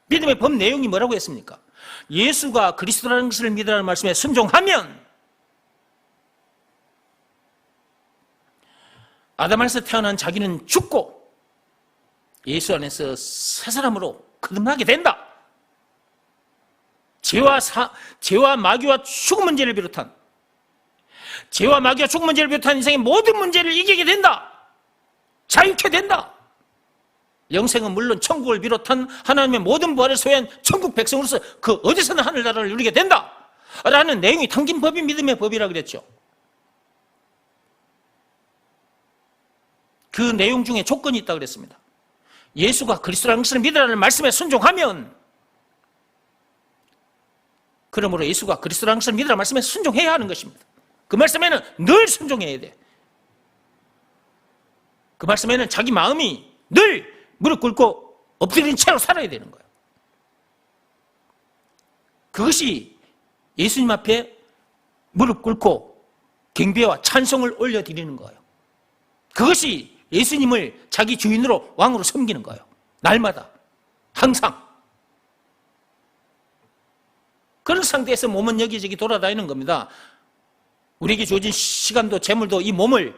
믿음의 법 내용이 뭐라고 했습니까? 예수가 그리스도라는 것을 믿으라는 말씀에 순종하면 아담 안에서 태어난 자기는 죽고 예수 안에서 새 사람으로 거듭나게 된다. 죄와 마귀와 죽음 문제를 비롯한 인생의 모든 문제를 이기게 된다. 자유케 된다. 영생은 물론 천국을 비롯한 하나님의 모든 부활을 소유한 천국 백성으로서 그 어디서나 하늘나라를 누리게 된다 라는 내용이 담긴 법이 믿음의 법이라 그랬죠. 그 내용 중에 조건이 있다고 그랬습니다. 예수가 그리스도라는 것을 믿으라는 말씀에 순종하면, 그러므로 예수가 그리스도라는 것을 믿으라는 말씀에 순종해야 하는 것입니다. 그 말씀에는 늘 순종해야 돼. 그 말씀에는 자기 마음이 늘 무릎 꿇고 엎드린 채로 살아야 되는 거예요. 그것이 예수님 앞에 무릎 꿇고 경배와 찬송을 올려드리는 거예요. 그것이 예수님을 자기 주인으로 왕으로 섬기는 거예요. 날마다, 항상. 그런 상태에서 몸은 여기저기 돌아다니는 겁니다. 우리에게 주어진 시간도 재물도 이 몸을,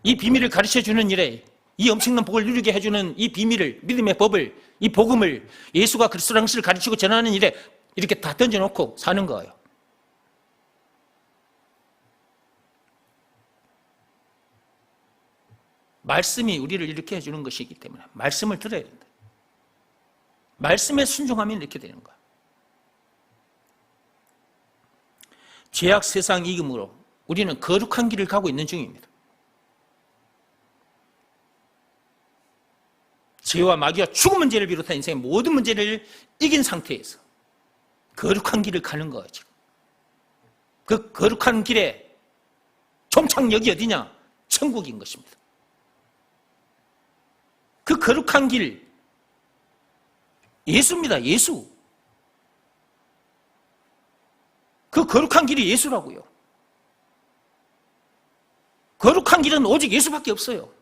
이 비밀을 가르쳐주는 일에, 이 엄청난 복을 누리게 해주는 이 비밀을, 믿음의 법을, 이 복음을 예수가 그리스도라는 것을 가르치고 전하는 일에 이렇게 다 던져놓고 사는 거예요. 말씀이 우리를 이렇게 해주는 것이기 때문에 말씀을 들어야 된다. 말씀에 순종하면 이렇게 되는 거야. 죄악 세상 이김으로 우리는 거룩한 길을 가고 있는 중입니다. 죄와 마귀와 죽음 문제를 비롯한 인생의 모든 문제를 이긴 상태에서 거룩한 길을 가는 거예요, 지금. 그 거룩한 길의 종착역이 어디냐? 천국인 것입니다. 그 거룩한 길, 예수입니다, 예수. 그 거룩한 길이 예수라고요. 거룩한 길은 오직 예수밖에 없어요.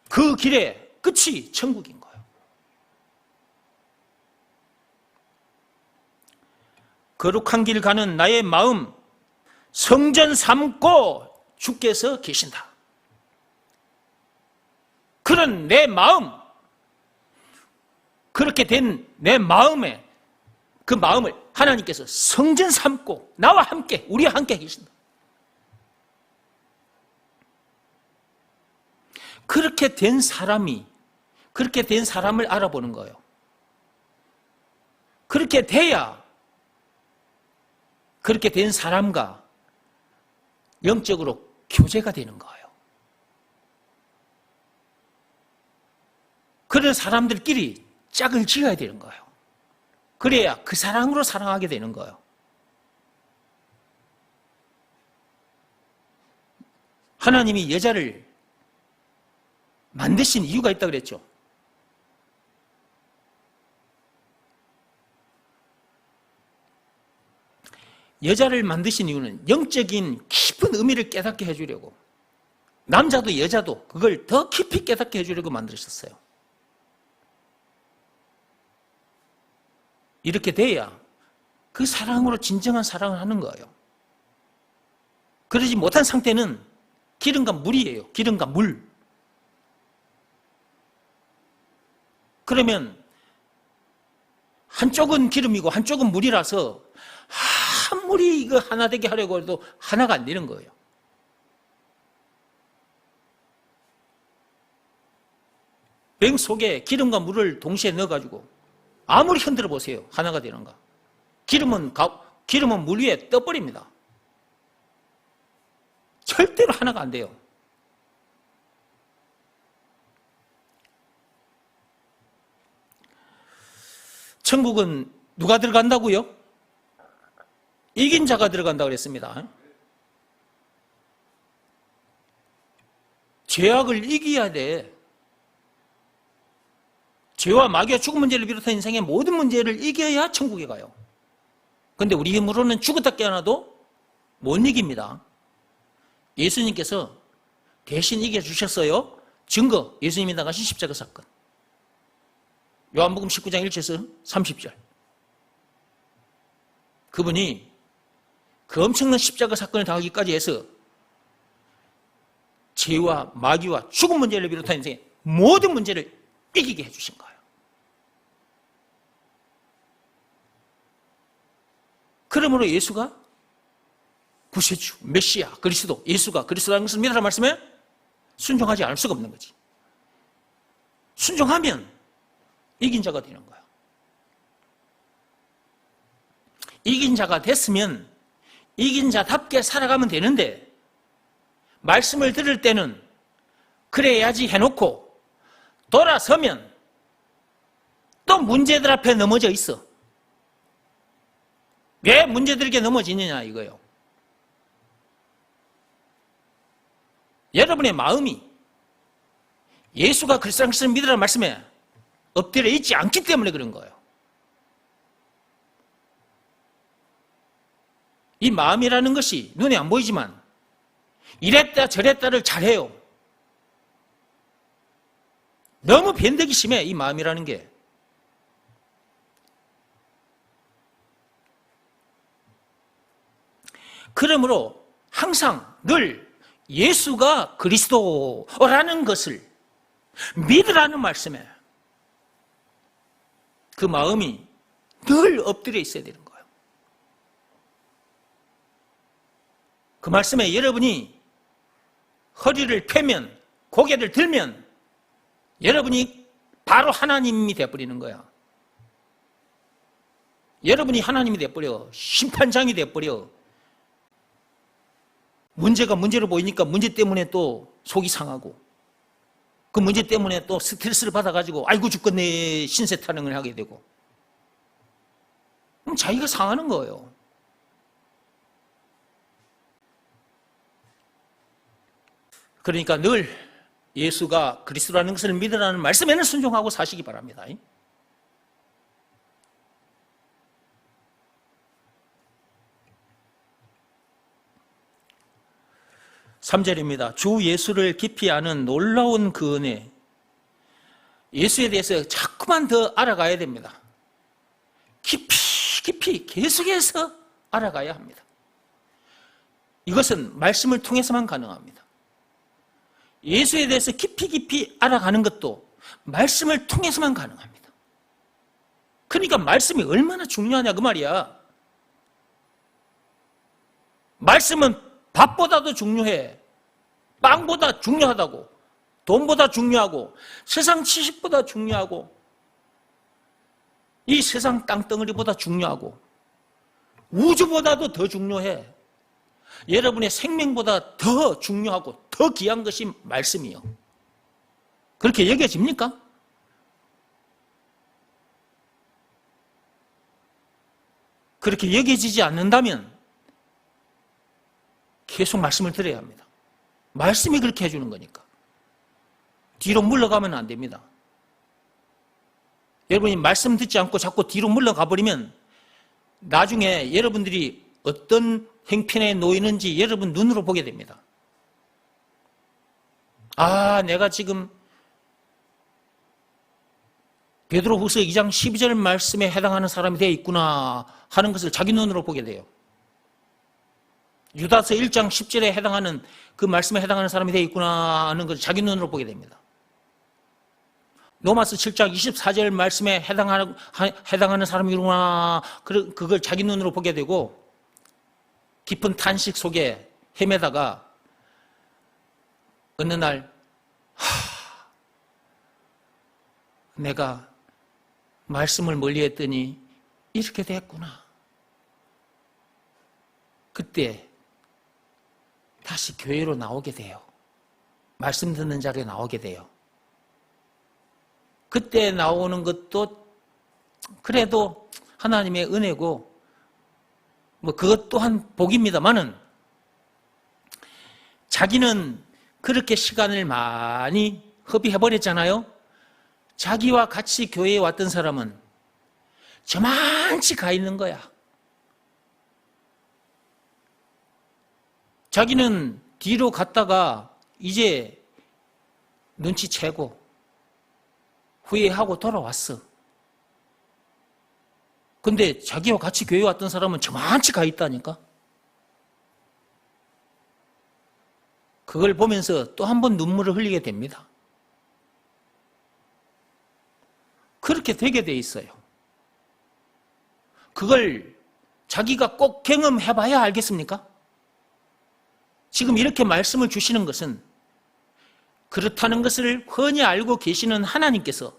그 길의 끝이 천국인 거예요. 거룩한 길 가는 나의 마음 성전 삼고 주께서 계신다. 그런 내 마음, 그렇게 된 내 마음에, 그 마음을 하나님께서 성전 삼고 나와 함께, 우리와 함께 계신다. 그렇게 된 사람을 알아보는 거예요. 그렇게 돼야 그렇게 된 사람과 영적으로 교제가 되는 거예요. 그런 사람들끼리 짝을 지어야 되는 거예요. 그래야 그 사랑으로 사랑하게 되는 거예요. 하나님이 여자를 만드신 이유가 있다고 그랬죠. 여자를 만드신 이유는 영적인 깊은 의미를 깨닫게 해주려고, 남자도 여자도 그걸 더 깊이 깨닫게 해주려고 만드셨어요. 이렇게 돼야 그 사랑으로 진정한 사랑을 하는 거예요. 그러지 못한 상태는 기름과 물이에요. 기름과 물. 그러면 한쪽은 기름이고 한쪽은 물이라서 아무리 이거 하나 되게 하려고 해도 하나가 안 되는 거예요. 병 속에 기름과 물을 동시에 넣어가지고 아무리 흔들어 보세요. 하나가 되는가? 기름은 물 위에 떠버립니다. 절대로 하나가 안 돼요. 천국은 누가 들어간다고요? 이긴 자가 들어간다고 그랬습니다. 죄악을 이겨야 돼. 죄와 마귀와 죽음 문제를 비롯한 인생의 모든 문제를 이겨야 천국에 가요. 그런데 우리 힘으로는 죽었다 깨어나도 못 이깁니다. 예수님께서 대신 이겨주셨어요. 증거, 예수님이 나가신 십자가 사건. 요한복음 19장 1절에서 30절. 그분이 그 엄청난 십자가 사건을 당하기까지 해서 죄와 마귀와 죽음 문제를 비롯한 인생의 모든 문제를 이기게 해주신 거예요. 그러므로 예수가 구세주, 메시아, 그리스도, 예수가 그리스도라는 것을 믿으라 말씀에 순종하지 않을 수가 없는 거지. 순종하면 이긴 자가 되는 거야. 이긴 자가 됐으면 이긴 자답게 살아가면 되는데 말씀을 들을 때는 그래야지 해놓고 돌아서면 또 문제들 앞에 넘어져 있어. 왜 문제들에게 넘어지느냐 이거예요. 여러분의 마음이 예수가 그리스도라는 것을 믿으라는 말씀에 엎드려 있지 않기 때문에 그런 거예요. 이 마음이라는 것이 눈에 안 보이지만 이랬다 저랬다를 잘해요. 너무 변덕이 심해, 이 마음이라는 게. 그러므로 항상 늘 예수가 그리스도라는 것을 믿으라는 말씀에 그 마음이 늘 엎드려 있어야 되는 거예요. 그 말씀에 여러분이 허리를 펴면, 고개를 들면 여러분이 바로 하나님이 되어버리는 거야. 여러분이 하나님이 되어버려. 심판장이 되어버려. 문제가 문제로 보이니까 문제 때문에 또 속이 상하고 그 문제 때문에 또 스트레스를 받아가지고 아이고 죽겠네 신세 타령을 하게 되고 그럼 자기가 상하는 거예요. 그러니까 늘 예수가 그리스도라는 것을 믿으라는 말씀에는 순종하고 사시기 바랍니다. 3절입니다. 주 예수를 깊이 아는 놀라운 그 은혜. 예수에 대해서 자꾸만 더 알아가야 됩니다. 깊이 계속해서 알아가야 합니다. 이것은 말씀을 통해서만 가능합니다. 예수에 대해서 깊이 알아가는 것도 말씀을 통해서만 가능합니다. 그러니까 말씀이 얼마나 중요하냐 그 말이야. 말씀은 밥보다도 중요해. 빵보다 중요하다고. 돈보다 중요하고 세상 지식보다 중요하고 이 세상 땅덩어리보다 중요하고 우주보다도 더 중요해. 여러분의 생명보다 더 중요하고 더 귀한 것이 말씀이요. 그렇게 여겨집니까? 그렇게 여겨지지 않는다면 계속 말씀을 들어야 합니다. 말씀이 그렇게 해주는 거니까. 뒤로 물러가면 안 됩니다. 여러분이 말씀 듣지 않고 자꾸 뒤로 물러가 버리면 나중에 여러분들이 어떤 행편에 놓이는지 여러분 눈으로 보게 됩니다. 아, 내가 지금 베드로후서 2장 12절 말씀에 해당하는 사람이 되어 있구나 하는 것을 자기 눈으로 보게 돼요. 유다서 1장 10절에 해당하는 그 말씀에 해당하는 사람이 되어 있구나 하는 것을 자기 눈으로 보게 됩니다. 로마서 7장 24절 말씀에 해당하는 사람이구나. 그걸 자기 눈으로 보게 되고 깊은 탄식 속에 헤매다가 어느 날 내가 말씀을 멀리했더니 이렇게 됐구나. 그때 다시 교회로 나오게 돼요. 말씀 듣는 자리에 나오게 돼요. 그때 나오는 것도 그래도 하나님의 은혜고 그것 또한 복입니다만은 자기는 그렇게 시간을 많이 허비해버렸잖아요. 자기와 같이 교회에 왔던 사람은 저만치 가 있는 거야. 자기는 뒤로 갔다가 이제 눈치채고 후회하고 돌아왔어. 근데 자기와 같이 교회 왔던 사람은 저만치 가 있다니까. 그걸 보면서 또 한 번 눈물을 흘리게 됩니다. 그렇게 되게 돼 있어요. 그걸 자기가 꼭 경험해봐야 알겠습니까? 지금 이렇게 말씀을 주시는 것은 그렇다는 것을 훤히 알고 계시는 하나님께서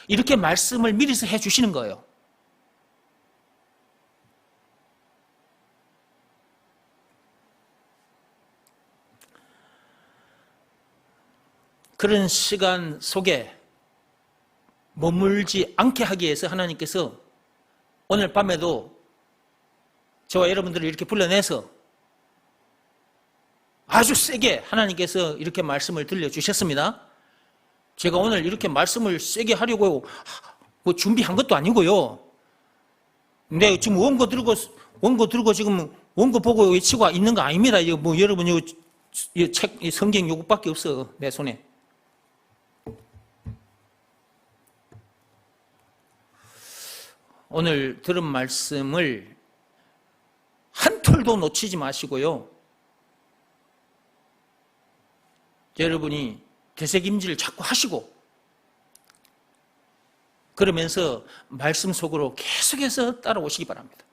이렇게 말씀을 미리서 해주시는 거예요. 그런 시간 속에 머물지 않게 하기 위해서 하나님께서 오늘 밤에도 저와 여러분들을 이렇게 불러내서 아주 세게 하나님께서 이렇게 말씀을 들려주셨습니다. 제가 오늘 이렇게 말씀을 세게 하려고 준비한 것도 아니고요. 근데 지금 원고 들고 지금 원고 보고 외치고 있는 거 아닙니다. 이거 여러분 이 책, 이 성경 요것밖에 없어 내 손에. 오늘 들은 말씀을 한 톨도 놓치지 마시고요. 여러분이 되새김질 자꾸 하시고 그러면서 말씀 속으로 계속해서 따라오시기 바랍니다.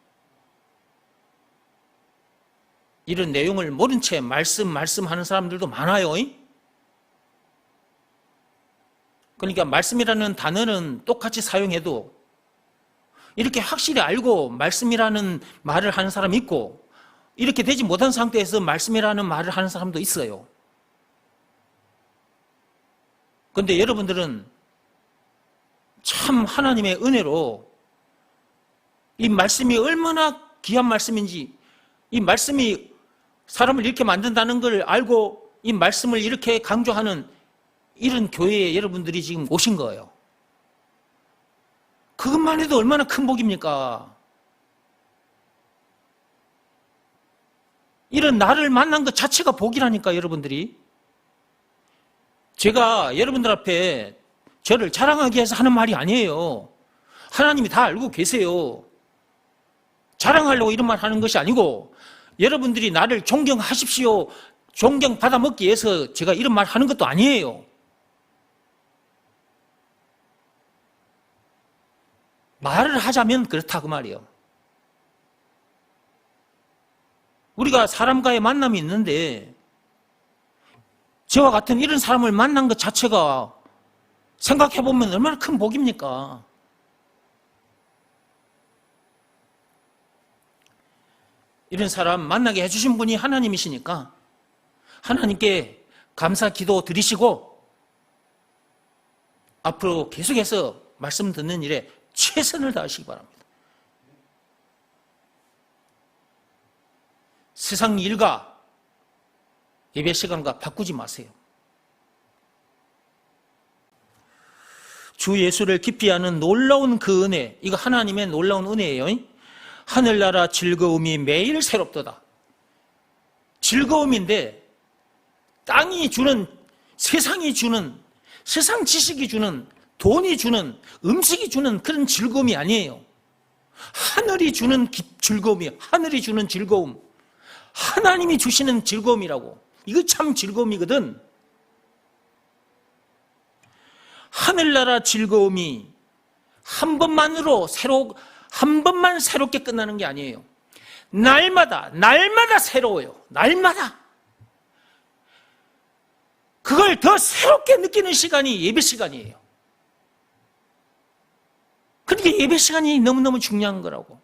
이런 내용을 모른 채 말씀하는 사람들도 많아요. 그러니까 말씀이라는 단어는 똑같이 사용해도 이렇게 확실히 알고 말씀이라는 말을 하는 사람이 있고 이렇게 되지 못한 상태에서 말씀이라는 말을 하는 사람도 있어요. 그런데 여러분들은 참 하나님의 은혜로 이 말씀이 얼마나 귀한 말씀인지, 이 말씀이 사람을 이렇게 만든다는 걸 알고 이 말씀을 이렇게 강조하는 이런 교회에 여러분들이 지금 오신 거예요. 그것만 해도 얼마나 큰 복입니까? 이런 나를 만난 것 자체가 복이라니까, 여러분들이. 제가 여러분들 앞에 저를 자랑하기 위해서 하는 말이 아니에요. 하나님이 다 알고 계세요. 자랑하려고 이런 말 하는 것이 아니고 여러분들이 나를 존경하십시오, 존경받아 먹기 위해서 제가 이런 말 하는 것도 아니에요. 말을 하자면 그렇다 그 말이에요. 우리가 사람과의 만남이 있는데 저와 같은 이런 사람을 만난 것 자체가 생각해보면 얼마나 큰 복입니까? 이런 사람 만나게 해주신 분이 하나님이시니까 하나님께 감사 기도 드리시고 앞으로 계속해서 말씀 듣는 일에 최선을 다하시기 바랍니다. 세상 일과 예배 시간과 바꾸지 마세요. 주 예수를 깊이 아는 놀라운 그 은혜, 이거 하나님의 놀라운 은혜예요. 하늘나라 즐거움이 매일 새롭도다. 즐거움인데 땅이 주는, 세상이 주는, 세상 지식이 주는, 돈이 주는, 음식이 주는 그런 즐거움이 아니에요. 하늘이 주는 즐거움이에요. 하늘이 주는 즐거움. 하나님이 주시는 즐거움이라고. 이거 참 즐거움이거든. 하늘나라 즐거움이 한 번만 새롭게 끝나는 게 아니에요. 날마다 새로워요. 날마다. 그걸 더 새롭게 느끼는 시간이 예배 시간이에요. 그러니까 예배 시간이 너무너무 중요한 거라고.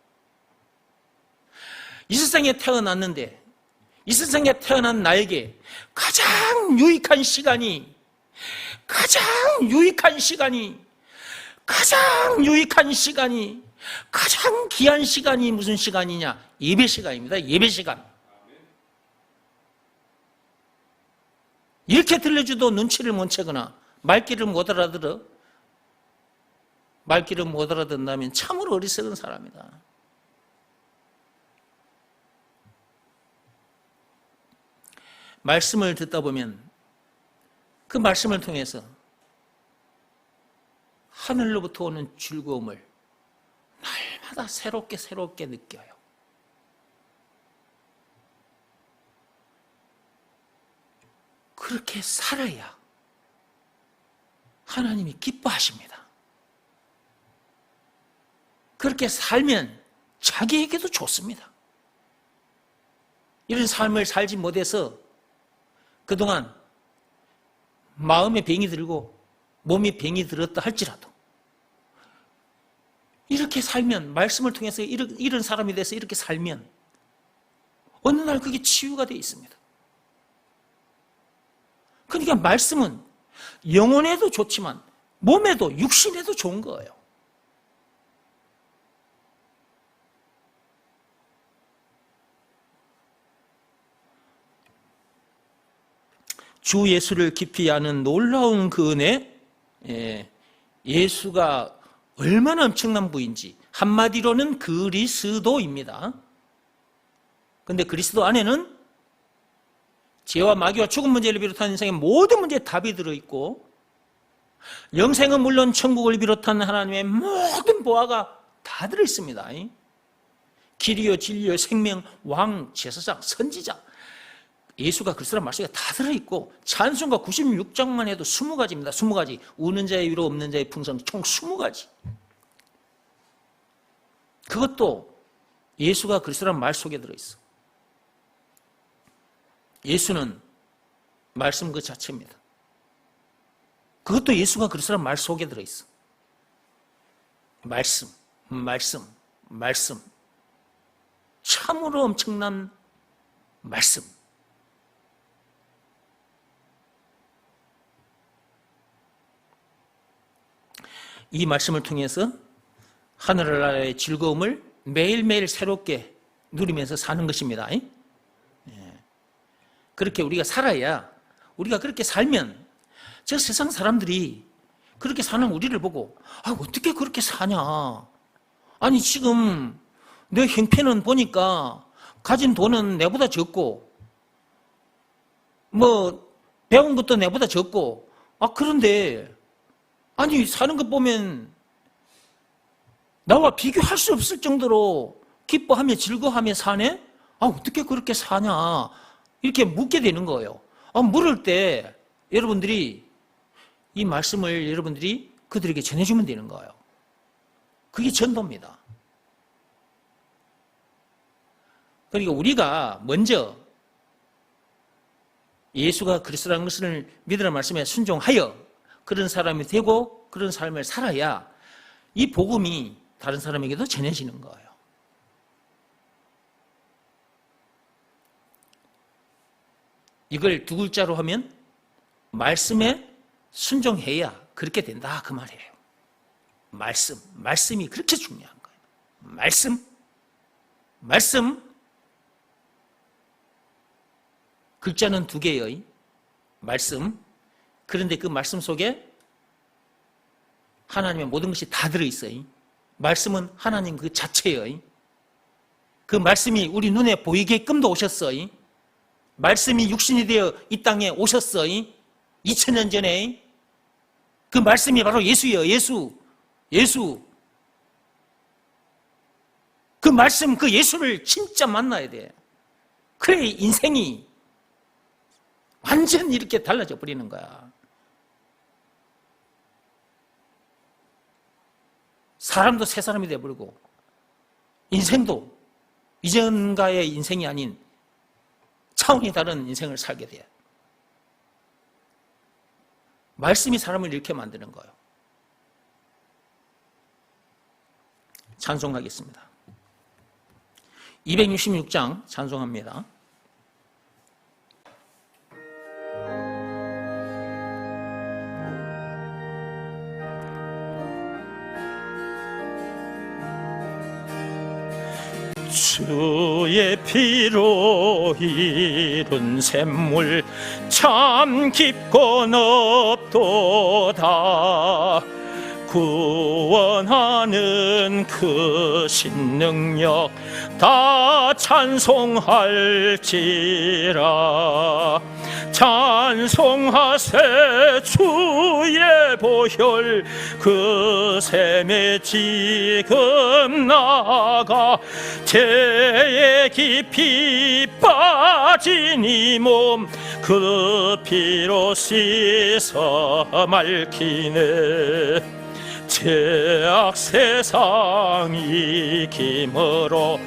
이 세상에 태어났는데 이 세상에 태어난 나에게 가장 유익한 시간이 가장 귀한 시간이 무슨 시간이냐? 예배 시간입니다. 예배 시간. 이렇게 들려줘도 눈치를 못 채거나 말귀를 못 알아듣는다면 참으로 어리석은 사람이다. 말씀을 듣다 보면 그 말씀을 통해서 하늘로부터 오는 즐거움을 날마다 새롭게 느껴요. 그렇게 살아야 하나님이 기뻐하십니다. 그렇게 살면 자기에게도 좋습니다. 이런 삶을 살지 못해서 그동안 마음에 병이 들고 몸에 병이 들었다 할지라도 이렇게 살면, 말씀을 통해서 이런 사람이 돼서 이렇게 살면 어느 날 그게 치유가 되어 있습니다. 그러니까 말씀은 영혼에도 좋지만 몸에도 육신에도 좋은 거예요. 주 예수를 깊이 아는 놀라운 그 은혜, 예수가 얼마나 엄청난 분인지, 한마디로는 그리스도입니다. 그런데 그리스도 안에는 죄와 마귀와 죽음 문제를 비롯한 인생의 모든 문제에 답이 들어있고, 영생은 물론 천국을 비롯한 하나님의 모든 보화가 다 들어있습니다. 길이요 진리요 생명, 왕, 제사장, 선지자, 예수가 그리스도란 말씀이 다 들어있고, 찬송가 96장만 해도 20가지입니다. 20가지. 우는 자의 위로 없는 자의 풍성, 총 20가지. 그것도 예수가 그리스도란 말 속에 들어있어. 예수는 말씀 그 자체입니다. 그것도 예수가 그리스도란 말 속에 들어있어. 말씀. 참으로 엄청난 말씀. 이 말씀을 통해서 하늘나라의 즐거움을 매일매일 새롭게 누리면서 사는 것입니다. 그렇게 우리가 살아야, 우리가 그렇게 살면 저 세상 사람들이 그렇게 사는 우리를 보고 어떻게 그렇게 사냐, 아니 지금 내 형편은 보니까 가진 돈은 내보다 적고 뭐 배운 것도 내보다 적고 그런데 아니 사는 것 보면 나와 비교할 수 없을 정도로 기뻐하며 즐거워하며 사네? 어떻게 그렇게 사냐? 이렇게 묻게 되는 거예요. 물을 때 여러분들이 이 말씀을 여러분들이 그들에게 전해주면 되는 거예요. 그게 전도입니다. 그러니까 우리가 먼저 예수가 그리스도라는 것을 믿으라는 말씀에 순종하여 그런 사람이 되고 그런 삶을 살아야 이 복음이 다른 사람에게도 전해지는 거예요. 이걸 두 글자로 하면 말씀에 순종해야 그렇게 된다 그 말이에요. 말씀이 그렇게 중요한 거예요. 말씀. 글자는 두 개의 말씀. 그런데 그 말씀 속에 하나님의 모든 것이 다 들어있어요. 말씀은 하나님 그 자체의, 그 말씀이 우리 눈에 보이게끔도 오셨어요. 말씀이 육신이 되어 이 땅에 오셨어요. 2000년 전에. 그 말씀이 바로 예수예요. 예수. 그 말씀, 그 예수를 진짜 만나야 돼. 그래 인생이 완전 이렇게 달라져 버리는 거야. 사람도 새 사람이 되어버리고 인생도 이전과의 인생이 아닌 차원이 다른 인생을 살게 돼요. 말씀이 사람을 이렇게 만드는 거예요. 찬송하겠습니다. 266장 찬송합니다. 주의 피로 이룬 샘물 참 깊고 넓도다. 구원하는 크신 능력 다 찬송할지라. 찬송하세 주의 보혈 그 샘에 지금 나아가 죄에 깊이 빠진 이 몸 그 피로 씻어 맑히네. 죄악 세상이 김으로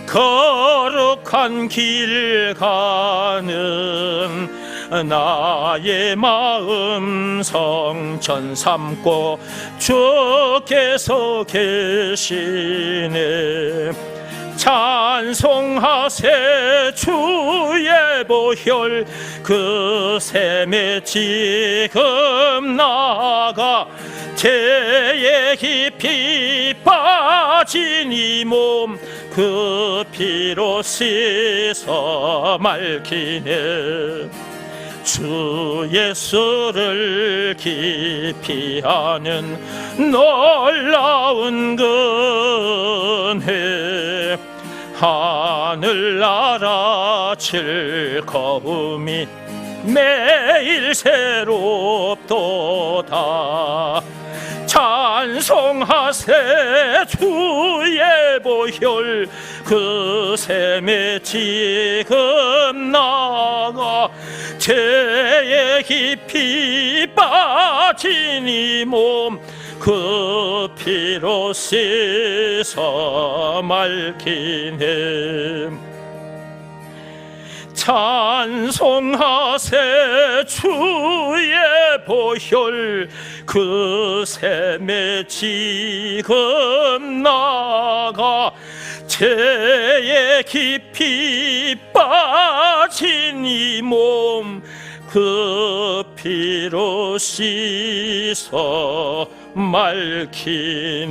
거룩한 길 가는 나의 마음 성전 삼고 주께서 계시네. 찬송하세 주의 보혈 그 샘에 지금 나아가 죄에 깊이 빠진 이 몸 그 피로 씻어 맑히네. 주 예수를 깊이 아는 놀라운 은혜 하늘나라 즐거움이 매일 새롭도다. 찬송하세 주의 보혈 그 샘에 지금 나가 죄에 깊이 빠진 이 몸 그 피로 씻어 맑히네. 찬송하세 주의 보혈 그 샘에 지금 나가 죄에 깊이 빠진 이 몸 그 피로 씻어 맑히네.